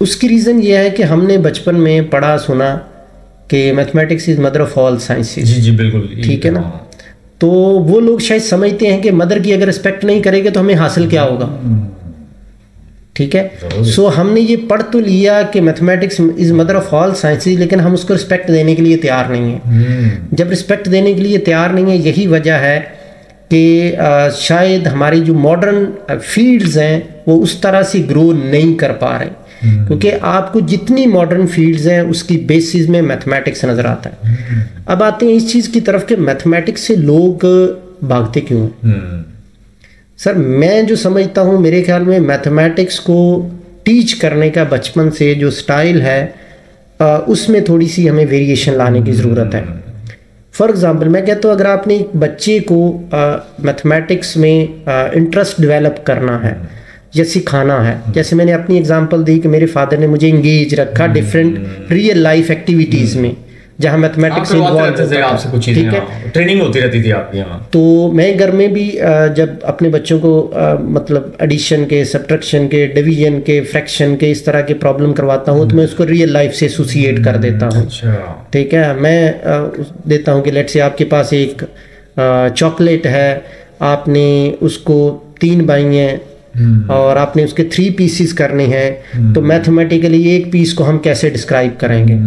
[SPEAKER 2] उसकी रीज़न ये है कि हमने बचपन में पढ़ा सुना कि mathematics is mother of all sciences.
[SPEAKER 1] जी जी बिल्कुल,
[SPEAKER 2] ठीक है ना। तो वो लोग शायद समझते हैं कि मदर की अगर रिस्पेक्ट नहीं करेंगे तो हमें हासिल क्या होगा। ठीक है, सो हमने ये पढ़ तो लिया कि mathematics is mother of all sciences, लेकिन हम उसको रिस्पेक्ट देने के लिए तैयार नहीं हैं। जब रिस्पेक्ट देने के लिए तैयार नहीं है, यही वजह है कि शायद हमारी जो मॉडर्न फील्ड्स हैं वो उस तरह से ग्रो नहीं कर पा रहे, क्योंकि आपको जितनी मॉडर्न फील्ड्स हैं उसकी बेसिस में मैथमेटिक्स नज़र आता है। अब आते हैं इस चीज़ की तरफ कि मैथमेटिक्स से लोग भागते क्यों हैं। सर, मैं जो समझता हूँ, मेरे ख्याल में मैथमेटिक्स को टीच करने का बचपन से जो स्टाइल है उसमें थोड़ी सी हमें वेरिएशन लाने की ज़रूरत है। फॉर एग्ज़ाम्पल मैं कहता हूँ, अगर आपने एक बच्चे को मैथमेटिक्स में इंटरेस्ट डेवलप करना है या सिखाना है, जैसे मैंने अपनी एग्जांपल दी कि मेरे फादर ने मुझे इंगेज रखा डिफरेंट रियल लाइफ एक्टिविटीज़ में जहाँ मैथमेटिक्स इन्वॉल्व होता है। ठीक है,
[SPEAKER 1] ट्रेनिंग होती रहती थी आपके यहाँ।
[SPEAKER 2] तो मैं घर में भी जब अपने बच्चों को मतलब एडिशन के, सब्ट्रैक्शन के, डिवीजन के, फ्रैक्शन के, इस तरह के प्रॉब्लम करवाता हूँ तो मैं उसको रियल लाइफ से एसोसिएट कर देता हूँ। ठीक है, मैं देता हूँ कि लेट से आपके पास एक चॉकलेट है, आपने उसको 3 बाई हैं और आपने उसके 3 पीसीस करने हैं, तो मैथमेटिकली एक पीस को हम कैसे डिस्क्राइब करेंगे।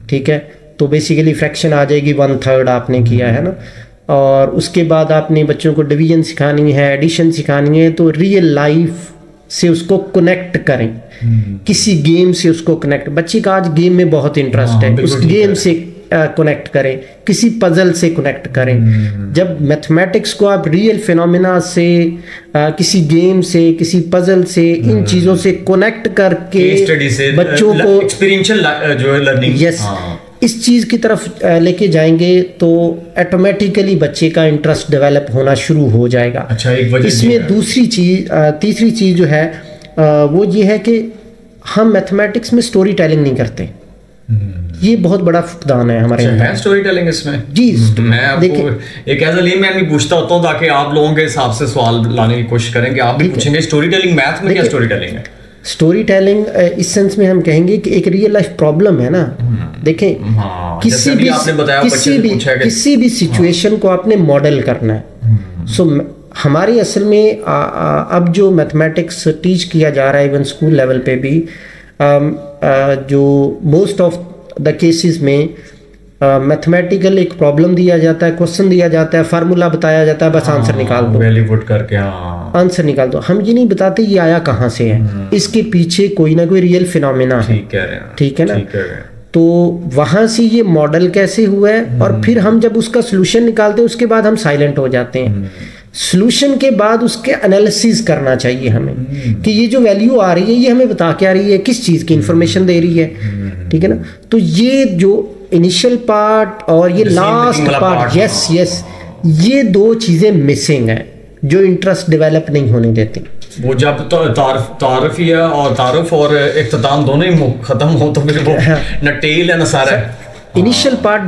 [SPEAKER 2] ठीक है, तो बेसिकली फ्रैक्शन आ जाएगी 1/3 आपने किया है ना, और उसके बाद आपने बच्चों को डिवीजन सिखानी है, एडिशन सिखानी है, तो रियल लाइफ से उसको कनेक्ट करें, किसी गेम से उसको कनेक्ट। बच्चे का आज गेम में बहुत इंटरेस्ट है, उस गेम से कनेक्ट करें, किसी पजल से कनेक्ट करें। जब मैथमेटिक्स को आप रियल फिनोमेना से, किसी गेम से, किसी पजल से, इन चीज़ों से कनेक्ट करके बच्चों को
[SPEAKER 1] एक्सपीरियंशियल जो है लर्निंग,
[SPEAKER 2] यस, इस चीज़ की तरफ लेके जाएंगे तो ऑटोमेटिकली बच्चे का इंटरेस्ट डेवलप होना शुरू हो जाएगा।
[SPEAKER 1] अच्छा, एक वजह
[SPEAKER 2] इसमें दूसरी चीज़, तीसरी चीज़ जो है वो ये है कि हम मैथमेटिक्स में स्टोरी टेलिंग नहीं करते। ये बहुत बड़ा फुकदान है हमारे
[SPEAKER 1] यहाँ। स्टोरी टेलिंग इसमें
[SPEAKER 2] जी,
[SPEAKER 1] मैं आपको एक एज अ लेमैन भी पूछता होता हूँ ताकि आप लोगों के हिसाब से सवाल लाने की कोशिश करेंगे। आप भी पूछेंगे स्टोरी टेलिंग मैथ में क्या स्टोरी टेलिंग है?
[SPEAKER 2] स्टोरी टेलिंग इस सेंस में हम कहेंगे कि एक रियल लाइफ प्रॉब्लम है ना। देखें, किसी भी सिचुएशन को आपने मॉडल करना है। सो हमारे असल में अब जो मैथमेटिक्स टीच किया जा रहा है इवन स्कूल लेवल पे भी, जो मोस्ट ऑफ द केसेस में मैथमेटिकल एक प्रॉब्लम दिया जाता है, क्वेश्चन दिया जाता है, फार्मूला बताया जाता है, बस आंसर निकाल दो,
[SPEAKER 1] वैल्यूपुट करके
[SPEAKER 2] आंसर निकाल दो। हम ये नहीं बताते ये आया कहाँ से है, इसके पीछे कोई ना कोई रियल फिनोमेना है। ठीक है ना, तो वहाँ से ये मॉडल कैसे हुआ है, और फिर हम जब उसका सोल्यूशन निकालते हैं उसके बाद हम साइलेंट हो जाते हैं। सोल्यूशन के बाद उसके एनालिसिस करना चाहिए हमें कि ये जो वैल्यू आ रही है ये हमें बता क्या रही है, किस चीज़ की इंफॉर्मेशन दे रही है। ठीक है ना, तो ये जो इनिशियल पार्ट और ये लास्ट पार्ट, यस, ये 2 चीज़ें मिसिंग हैं जो इंटरेस्ट डेवलप नहीं होने देती।
[SPEAKER 1] वो जब तारफ ही है और तारफ और इख्तिताम दोनों ही खत्म हो तो फिर वो न टेल है न सारा।
[SPEAKER 2] इनिशियल पार्ट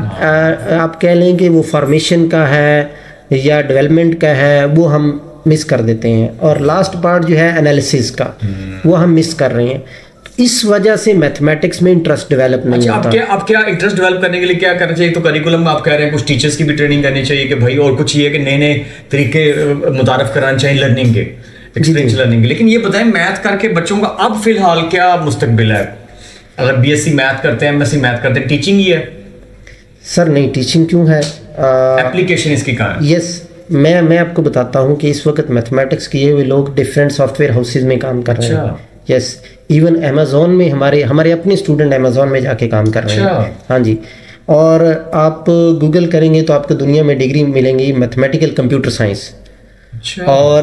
[SPEAKER 2] आप कह लें कि वो फॉर्मेशन का है या डेवलपमेंट का है, वो हम मिस कर देते हैं, और लास्ट पार्ट जो है एनालिसिस का, वो हम मिस कर रहे हैं। इस वजह से मैथमेटिक्स में इंटरेस्ट डेवलप नहीं होता।
[SPEAKER 1] आप क्या इंटरेस्ट डेवलप करने के लिए क्या करना चाहिए? तो करिकुलम में आप कह रहे हैं कुछ टीचर्स की भी ट्रेनिंग करनी चाहिए कि भाई, और कुछ ये कि नए नए तरीके मुतारफ कराने चाहिए लर्निंग के, एक्सपीरियंस लर्निंग के। लेकिन ये बताएं, मैथ करके बच्चों का अब फिलहाल क्या मुस्तकबिल है? अगर बीएससी मैथ करते हैं, एमएससी मैथ करते हैं, टीचिंग ही है?
[SPEAKER 2] सर नहीं, टीचिंग क्यों है,
[SPEAKER 1] एप्लीकेशन इसकी कहाँ है?
[SPEAKER 2] यस, मैं आपको बताता हूँ कि इस वक्त मैथमेटिक्स किए हुए लोग डिफरेंट सॉफ्टवेयर हाउसेज में काम कर रहे हैं। यस, इवन अमेज़ॉन में हमारे अपने स्टूडेंट अमेज़ॉन में जाके काम कर रहे हैं। हाँ जी, और आप गूगल करेंगे तो आपको दुनिया में डिग्री मिलेंगी मैथमेटिकल कंप्यूटर साइंस। और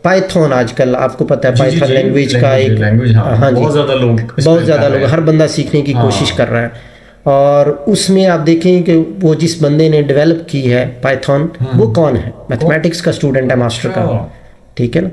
[SPEAKER 2] पाइथन आजकल आपको पता है, पाइथन लैंग्वेज का एक, हाँ जी, बहुत ज़्यादा लोग हर बंदा सीखने की कोशिश कर रहा है। और उसमें आप देखें कि वो जिस बंदे ने डेवलप की है पाइथन, वो कौन है? मैथमेटिक्स का स्टूडेंट है, मास्टर का, ठीक है ना।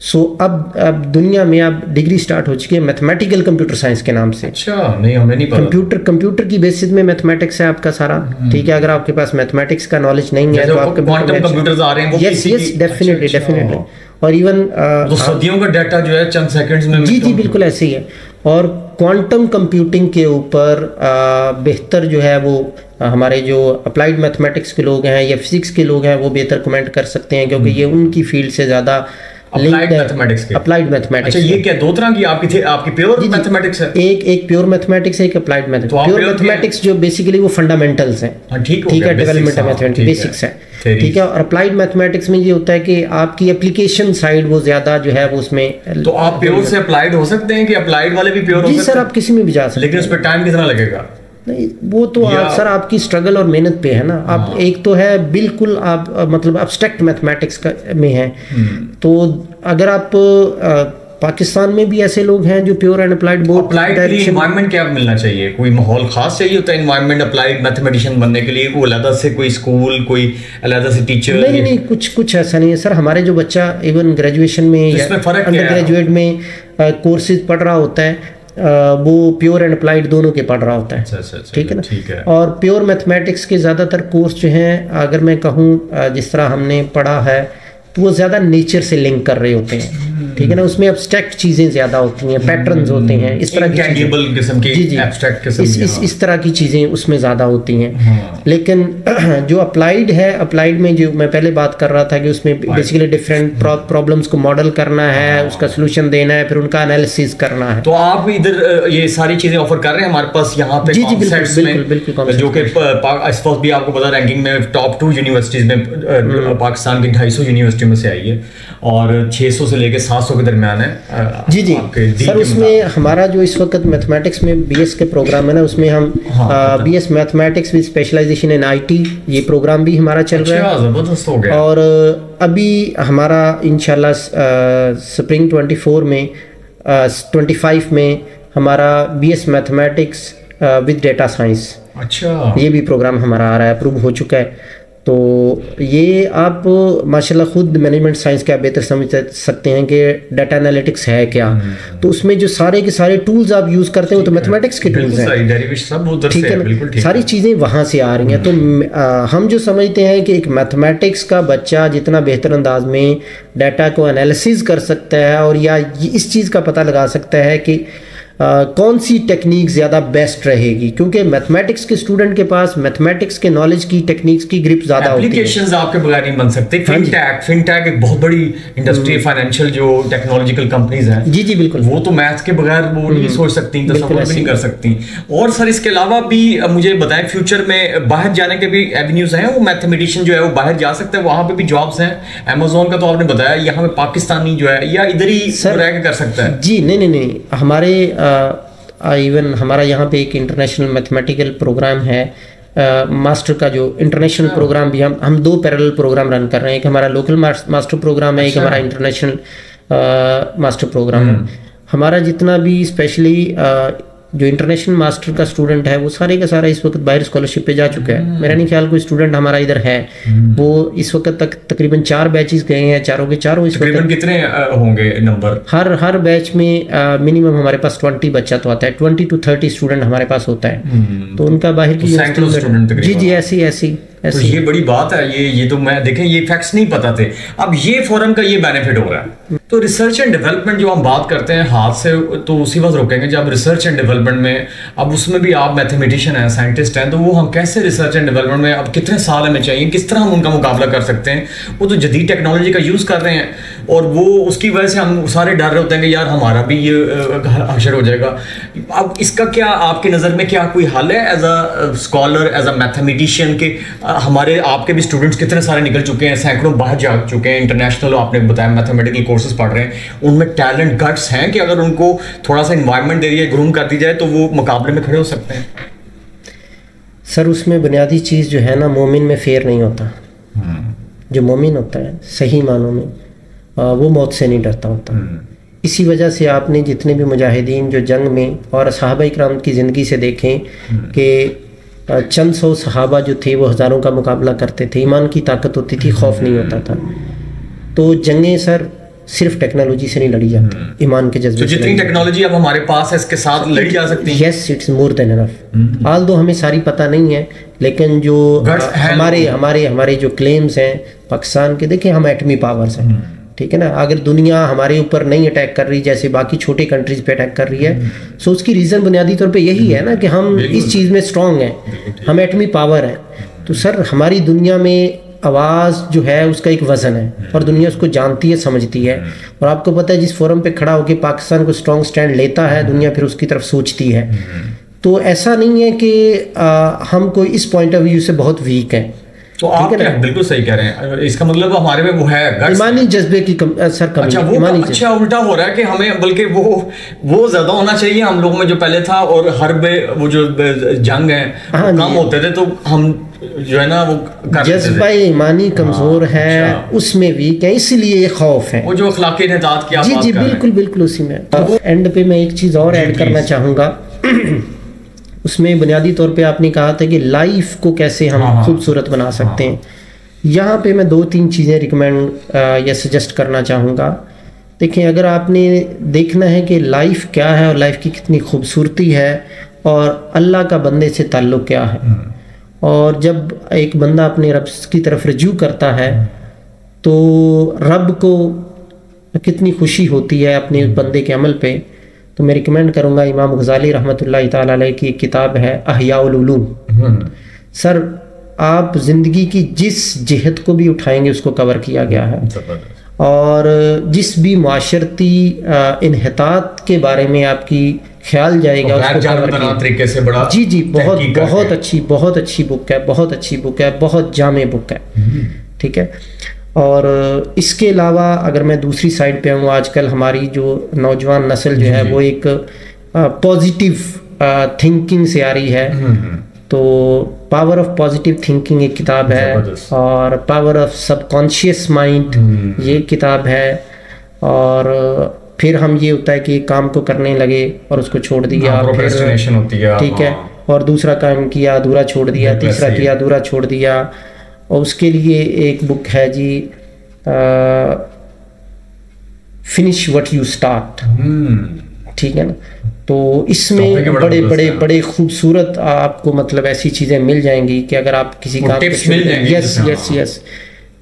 [SPEAKER 2] सो अब दुनिया में अब डिग्री स्टार्ट हो चुकी है मैथमेटिकल कंप्यूटर साइंस के नाम से।
[SPEAKER 3] अच्छा, नहीं हमें नहीं पता।
[SPEAKER 2] कंप्यूटर की बेसिस में मैथमेटिक्स है आपका सारा, ठीक है। अगर आपके पास मैथमेटिक्स का नॉलेज नहीं है तो आपके
[SPEAKER 3] क्वांटम कंप्यूटर्स आ रहे हैं, वो
[SPEAKER 2] यस डेफिनेटली और इवन
[SPEAKER 3] तो सदियों का डाटा जो है चंद सेकंड्स में।
[SPEAKER 2] जी बिल्कुल ऐसे ही है। और क्वांटम कंप्यूटिंग के ऊपर बेहतर जो है वो हमारे जो अप्लाइड मैथमेटिक्स के लोग हैं या फिजिक्स के लोग हैं वो बेहतर कमेंट कर सकते हैं, क्योंकि ये उनकी फील्ड से ज़्यादा
[SPEAKER 3] अप्लाइड मैथमेटिक्स के।
[SPEAKER 2] Applied mathematics.
[SPEAKER 3] अच्छा, ये क्या दो तरह की आपकी प्योर मैथमेटिक्स है?
[SPEAKER 2] एक प्योर मैथमेटिक्स है, एक अप्लाइड मैथमेटिक्स। प्योर मैथमेटिक्स जो बेसिकली वो फंडामेंटल्स हैं, ठीक है, डेवलपमेंट ऑफ मैथमेटिक्स बेसिक्स है, ठीक है। और अप्लाइड मैथमेटिक्स में ये होता है कि आपकी एप्लीकेशन साइड वो ज्यादा जो है वो उसमें।
[SPEAKER 3] तो आप प्योर से अप्लाइड हो सकते हैं कि अप्लाइड वाले भी प्योर हो सकते हैं?
[SPEAKER 2] जी सर, आप किसी में भी जा सकते हैं,
[SPEAKER 3] लेकिन उस पर टाइम कितना लगेगा?
[SPEAKER 2] नहीं, वो तो सर आपकी स्ट्रगल और मेहनत पे है ना। आप एक तो है बिल्कुल आप मतलब एब्स्ट्रैक्ट मैथमेटिक्स में है, तो अगर आप पाकिस्तान में भी ऐसे लोग हैं जो pure and applied both.
[SPEAKER 3] Applied के लिए एनवायरनमेंट क्या मिलना चाहिए? कोई माहौल खास चाहिए होता है एनवायरनमेंट अप्लाइड मैथमेटिशियन बनने के लिए? वो अलग से कोई स्कूल, कोई अलग से टीचर?
[SPEAKER 2] नहीं, कुछ ऐसा नहीं है सर। हमारे जो बच्चा इवन ग्रेजुएशन में या अंडर ग्रेजुएट में कोर्सेज पढ़ रहा होता है, वो प्योर एंड अप्लाइड दोनों के पढ़ रहा होता है, ठीक है ना।
[SPEAKER 3] ठीक है।
[SPEAKER 2] और प्योर मैथमेटिक्स के ज़्यादातर कोर्स जो हैं, अगर मैं कहूँ जिस तरह हमने पढ़ा है, तो वो ज़्यादा नेचर से लिंक कर रहे होते हैं, ठीक है ना। उसमें एब्स्ट्रैक्ट चीज़ें ज़्यादा होती हैं, पैटर्न्स होते हैं, इस तरह की इस तरह की चीज़ें उसमें ज़्यादा होती हैं। लेकिन जो अप्लाइड है, अप्लाइड में जो मैं पहले बात कर रहा था कि उसमें बेसिकली डिफरेंट प्रॉब्लम्स को मॉडल करना है, उसका सोल्यूशन देना है, फिर उनका एनालिसिस करना है।
[SPEAKER 3] तो आप इधर ये सारी चीज़ें ऑफर कर रहे हैं हमारे पास यहाँ पे?
[SPEAKER 2] जी बिल्कुल,
[SPEAKER 3] जो कि इस वक्त भी आपको पता रैंकिंग में टॉप 2 यूनिवर्सिटीज़ में पाकिस्तान की 250 यूनिवर्सिटी में से आई है और 600 से लेकर 700 के दरमियान है।
[SPEAKER 2] जी सर, उसमें हमारा जो इस वक्त मैथमेटिक्स में बीएस के प्रोग्राम है ना, उसमें हम BS mathematics with specialisation in IT, ये प्रोग्राम भी हमारा चल रहा है।
[SPEAKER 3] जबरदस्त हो गया।
[SPEAKER 2] और अभी हमारा इंशाल्लाह स्प्रिंग 24 में 25 में हमारा BS mathematics with data science,
[SPEAKER 3] अच्छा,
[SPEAKER 2] ये भी प्रोग्राम हमारा आ रहा है, अप्रूव हो चुका है। तो ये आप माशाल्लाह खुद मैनेजमेंट साइंस के आप बेहतर समझ सकते हैं कि डाटा एनालिटिक्स है क्या। तो उसमें जो सारे के सारे टूल्स आप यूज़ करते हो तो मैथमेटिक्स के टूल्स हैं, ठीक है ना। सारी चीज़ें वहाँ से आ रही हैं। तो हम जो समझते हैं कि एक मैथमेटिक्स का बच्चा जितना बेहतर अंदाज में डाटा को एनालिसिस कर सकता है और या इस चीज़ का पता लगा सकता है कि कौन सी टेक्निक ज़्यादा बेस्ट रहेगी, क्योंकि मैथमेटिक्स के स्टूडेंट के पास मैथमेटिक्स के नॉलेज की टेक्निक्स की ग्रिप ज़्यादा होती है।
[SPEAKER 3] एप्लीकेशंस आपके बगैर नहीं बन सकते। फिनटेक एक बहुत बड़ी इंडस्ट्री, फाइनेंशियल जो टेक्नोलॉजिकल कंपनीज हैं, जी बिल्कुल, वो तो मैथ्स के बगैर वो नहीं सोच सकती, तसव्वुर भी नहीं कर सकती। और सर इसके अलावा भी मुझे बताएं, फ्यूचर में बाहर जाने के भी एवेन्यूज हैं? वो मैथमेटिशियन जो है वो बाहर जा सकता है, वहाँ पे भी जॉब्स हैं? अमेजोन का तो आपने बताया, यहाँ पे पाकिस्तानी जो है या इधर ही रह कर सकता है?
[SPEAKER 2] जी नहीं, हमारे इवन हमारा यहाँ पे एक इंटरनेशनल मैथमेटिकल प्रोग्राम है, मास्टर का जो इंटरनेशनल प्रोग्राम भी हम 2 पैरेलल प्रोग्राम रन कर रहे हैं। एक हमारा लोकल मास्टर प्रोग्राम है, एक हमारा इंटरनेशनल मास्टर प्रोग्राम है। हमारा जितना भी स्पेशली जो इंटरनेशनल मास्टर का स्टूडेंट है वो सारे का सारा इस वक्त बाहर स्कॉलरशिप पे जा चुका है। मेरा नहीं ख्याल कोई स्टूडेंट हमारा इधर है, वो इस वक्त तक तकरीबन 4 बैचेस गए हैं, चारों के चारों इस वक्त।
[SPEAKER 3] कितने होंगे नंबर?
[SPEAKER 2] हर बैच में मिनिमम हमारे पास 20 बच्चा तो आता है, 20 to 30 स्टूडेंट हमारे पास होता है। तो उनका बाहर की जी ऐसी
[SPEAKER 3] तो ये बड़ी बात है। ये तो मैं देखें, ये फैक्ट्स नहीं पता थे। अब ये फोरम का ये बेनिफिट हो रहा है। तो रिसर्च एंड डेवलपमेंट जो हम बात करते हैं हाथ से, तो उसी वक्त रोकेंगे जब रिसर्च एंड डेवलपमेंट में, अब उसमें भी आप मैथमेटिशियन हैं, साइंटिस्ट हैं, तो वो हम कैसे रिसर्च एंड डेवलपमेंट में अब कितने साल हमें चाहिए, किस तरह हम उनका मुकाबला कर सकते हैं? वो तो जदीद टेक्नोलॉजी का यूज़ कर रहे हैं और वो उसकी वजह से हम सारे डर रहे होते हैं कि यार हमारा भी ये हशर हो जाएगा। अब इसका क्या आपकी नज़र में क्या कोई हल है as a scholar, as a mathematician के? हमारे आपके भी स्टूडेंट्स कितने सारे निकल चुके हैं, सैकड़ों बाहर जा चुके हैं, इंटरनेशनल आपने बताया मैथमेटिकल कोर्सेज पढ़ रहे हैं, उनमें टैलेंट गट्स हैं कि अगर उनको थोड़ा सा एनवायरनमेंट दे दिया, ग्रूम कर दी जाए तो वो मुकाबले में खड़े हो सकते हैं?
[SPEAKER 2] सर उसमें बुनियादी चीज़ जो है ना, मोमिन में फेर नहीं होता। जो मोमिन होता है सही मानों में वो मौत से नहीं डरता होता। इसी वजह से आपने जितने भी मुजाहिदीन जो जंग में और सहाबा इकराम की ज़िंदगी से देखें कि चंद सौ सहाबा जो थे वो हज़ारों का मुकाबला करते थे, ईमान की ताकत होती थी, खौफ नहीं होता था। तो जंगें सर सिर्फ टेक्नोलॉजी से नहीं लड़ी जाती, ईमान के जज्बे से।
[SPEAKER 3] जितनी टेक्नोलॉजी अब हमारे पास है इसके साथ लड़ी जा सकती है।
[SPEAKER 2] Yes, it's more than enough. All दो हमें सारी पता नहीं है, लेकिन जो हमारे जो क्लेम्स हैं पाकिस्तान के, देखिए हम एटमी पावर्स हैं, ठीक है ना। अगर दुनिया हमारे ऊपर नहीं अटैक कर रही जैसे बाकी छोटी कंट्रीज पे अटैक कर रही है, सो उसकी रीज़न बुनियादी तौर पे यही है ना कि हम इस चीज़ में स्ट्रांग हैं, हम एटमी पावर हैं। तो सर हमारी दुनिया में आवाज़ जो है उसका एक वज़न है और दुनिया उसको जानती है, समझती है। और आपको पता है जिस फोरम पे खड़ा होकर पाकिस्तान को स्ट्रॉन्ग स्टैंड लेता है, दुनिया फिर उसकी तरफ सोचती है। तो ऐसा नहीं है कि हम कोई इस पॉइंट ऑफ व्यू से बहुत वीक हैं।
[SPEAKER 3] तो आप बिल्कुल सही कह रहे हैं, इसका मतलब हमारे में वो है
[SPEAKER 2] ईमानी जजबे की सर कमी।
[SPEAKER 3] अच्छा उल्टा हो रहा है कि हमें बल्कि वो ज्यादा होना चाहिए हम लोगों में जो पहले था, और हर वो जो जंग है कम होते थे, तो हम जो है ना वो
[SPEAKER 2] जज्बा ईमानी कमजोर है। अच्छा। उसमें वीक है, इसलिए ये खौफ है,
[SPEAKER 3] वो जो अखलाकी निजात की
[SPEAKER 2] जी जी बिल्कुल उसी में। एंड पे मैं एक चीज़ और ऐड करना चाहूँगा। उसमें बुनियादी तौर पे आपने कहा था कि लाइफ को कैसे हम खूबसूरत बना सकते हैं। यहाँ पे मैं 2-3 चीज़ें रिकमेंड या सजेस्ट करना चाहूँगा। देखिए, अगर आपने देखना है कि लाइफ क्या है और लाइफ की कितनी खूबसूरती है और अल्लाह का बंदे से ताल्लुक़ क्या है, और जब एक बंदा अपने रब की तरफ रजू करता है तो रब को कितनी खुशी होती है अपने बंदे के अमल पे। तो मैं रिकमेंड करूँगा इमाम गज़ाली रहमतुल्लाह ताला अलैह की एक किताब है अहयाउल उलूम। सर आप ज़िंदगी की जिस जिहत को भी उठाएंगे उसको कवर किया गया है, और जिस भी माशरती इन्हितात के बारे में आपकी ख्याल जाएगा उसको
[SPEAKER 3] तरीके से बड़ा
[SPEAKER 2] जी बहुत अच्छी बुक है, बहुत जामे बुक है, ठीक है। और इसके अलावा अगर मैं दूसरी साइड पे हूँ, आजकल हमारी जो नौजवान नस्ल जो है वो एक पॉजिटिव थिंकिंग से आ रही है। तो पावर ऑफ पॉजिटिव थिंकिंग एक किताब है, और पावर ऑफ सबकॉन्शियस माइंड ये किताब है। और फिर हम ये होता है कि काम को करने लगे और उसको छोड़ दिया,
[SPEAKER 3] प्रोक्रेस्टिनेशन होती है,
[SPEAKER 2] ठीक है, और दूसरा काम किया अधूरा छोड़ दिया, तीसरा किया अधूरा छोड़ दिया। और उसके लिए एक बुक है जी, फिनिश व्हाट यू स्टार्ट, ठीक है ना। तो इसमें बड़े खूबसूरत आपको मतलब ऐसी चीज़ें मिल जाएंगी कि अगर आप किसी काम पे यस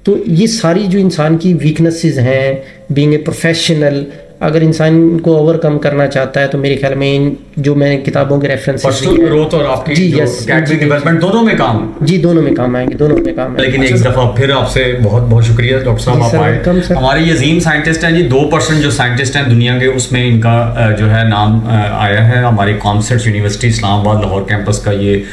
[SPEAKER 2] तो ये सारी जो इंसान की वीकनेसेस हैं, बीइंग ए प्रोफेशनल, अगर इंसान को ओवरकम करना चाहता है तो मेरे ख्याल में जो मैंने किताबों के रेफरेंस
[SPEAKER 3] ग्रोथ और आपकी डेवलपमेंट दोनों में काम
[SPEAKER 2] आएंगे, दोनों में काम आएंगे।
[SPEAKER 3] लेकिन एक दफ़ा फिर आपसे बहुत शुक्रिया डॉक्टर साहब, आप आए। हमारे ये अजीम साइंटिस्ट हैं जी, 2% जो साइंटिस्ट हैं दुनिया के, उसमें इनका जो है नाम आया है। हमारी COMSATS university Islamabad Lahore campus का ये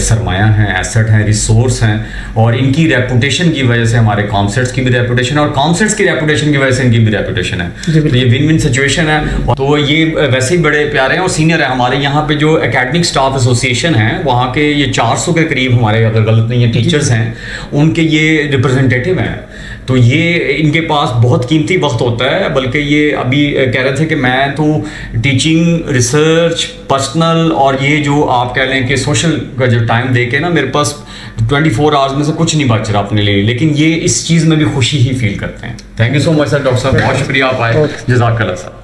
[SPEAKER 3] सरमाया है, एसेट है, रिसोर्स हैं, और इनकी रेपुटेशन की वजह से हमारे कॉमसेट्स की भी रेपुटेशन और कॉमसेट्स की रेपुटेशन की वजह से इनकी भी रेपुटेशन है। तो ये विन सिचुएशन है। तो ये वैसे ही बड़े प्यारे हैं और सीनियर है। हमारे यहाँ पे जो एकेडमिक स्टाफ एसोसिएशन है वहाँ के ये 400 के करीब हमारे, अगर गलत नहीं है, टीचर्स हैं, उनके ये रिप्रेजेंटेटिव हैं। तो ये इनके पास बहुत कीमती वक्त होता है। बल्कि ये अभी कह रहे थे कि मैं तो टीचिंग, रिसर्च, पर्सनल और ये जो आप कह लें कि सोशल का जो टाइम दे के ना, मेरे पास 24 आवर्स में से कुछ नहीं बच रहा अपने लिए, लेकिन ये इस चीज़ में भी खुशी ही फील करते हैं। Thank you so much sir, doctor साहब, बहुत शुक्रिया आप आए। जज़ाकल्लाह सर।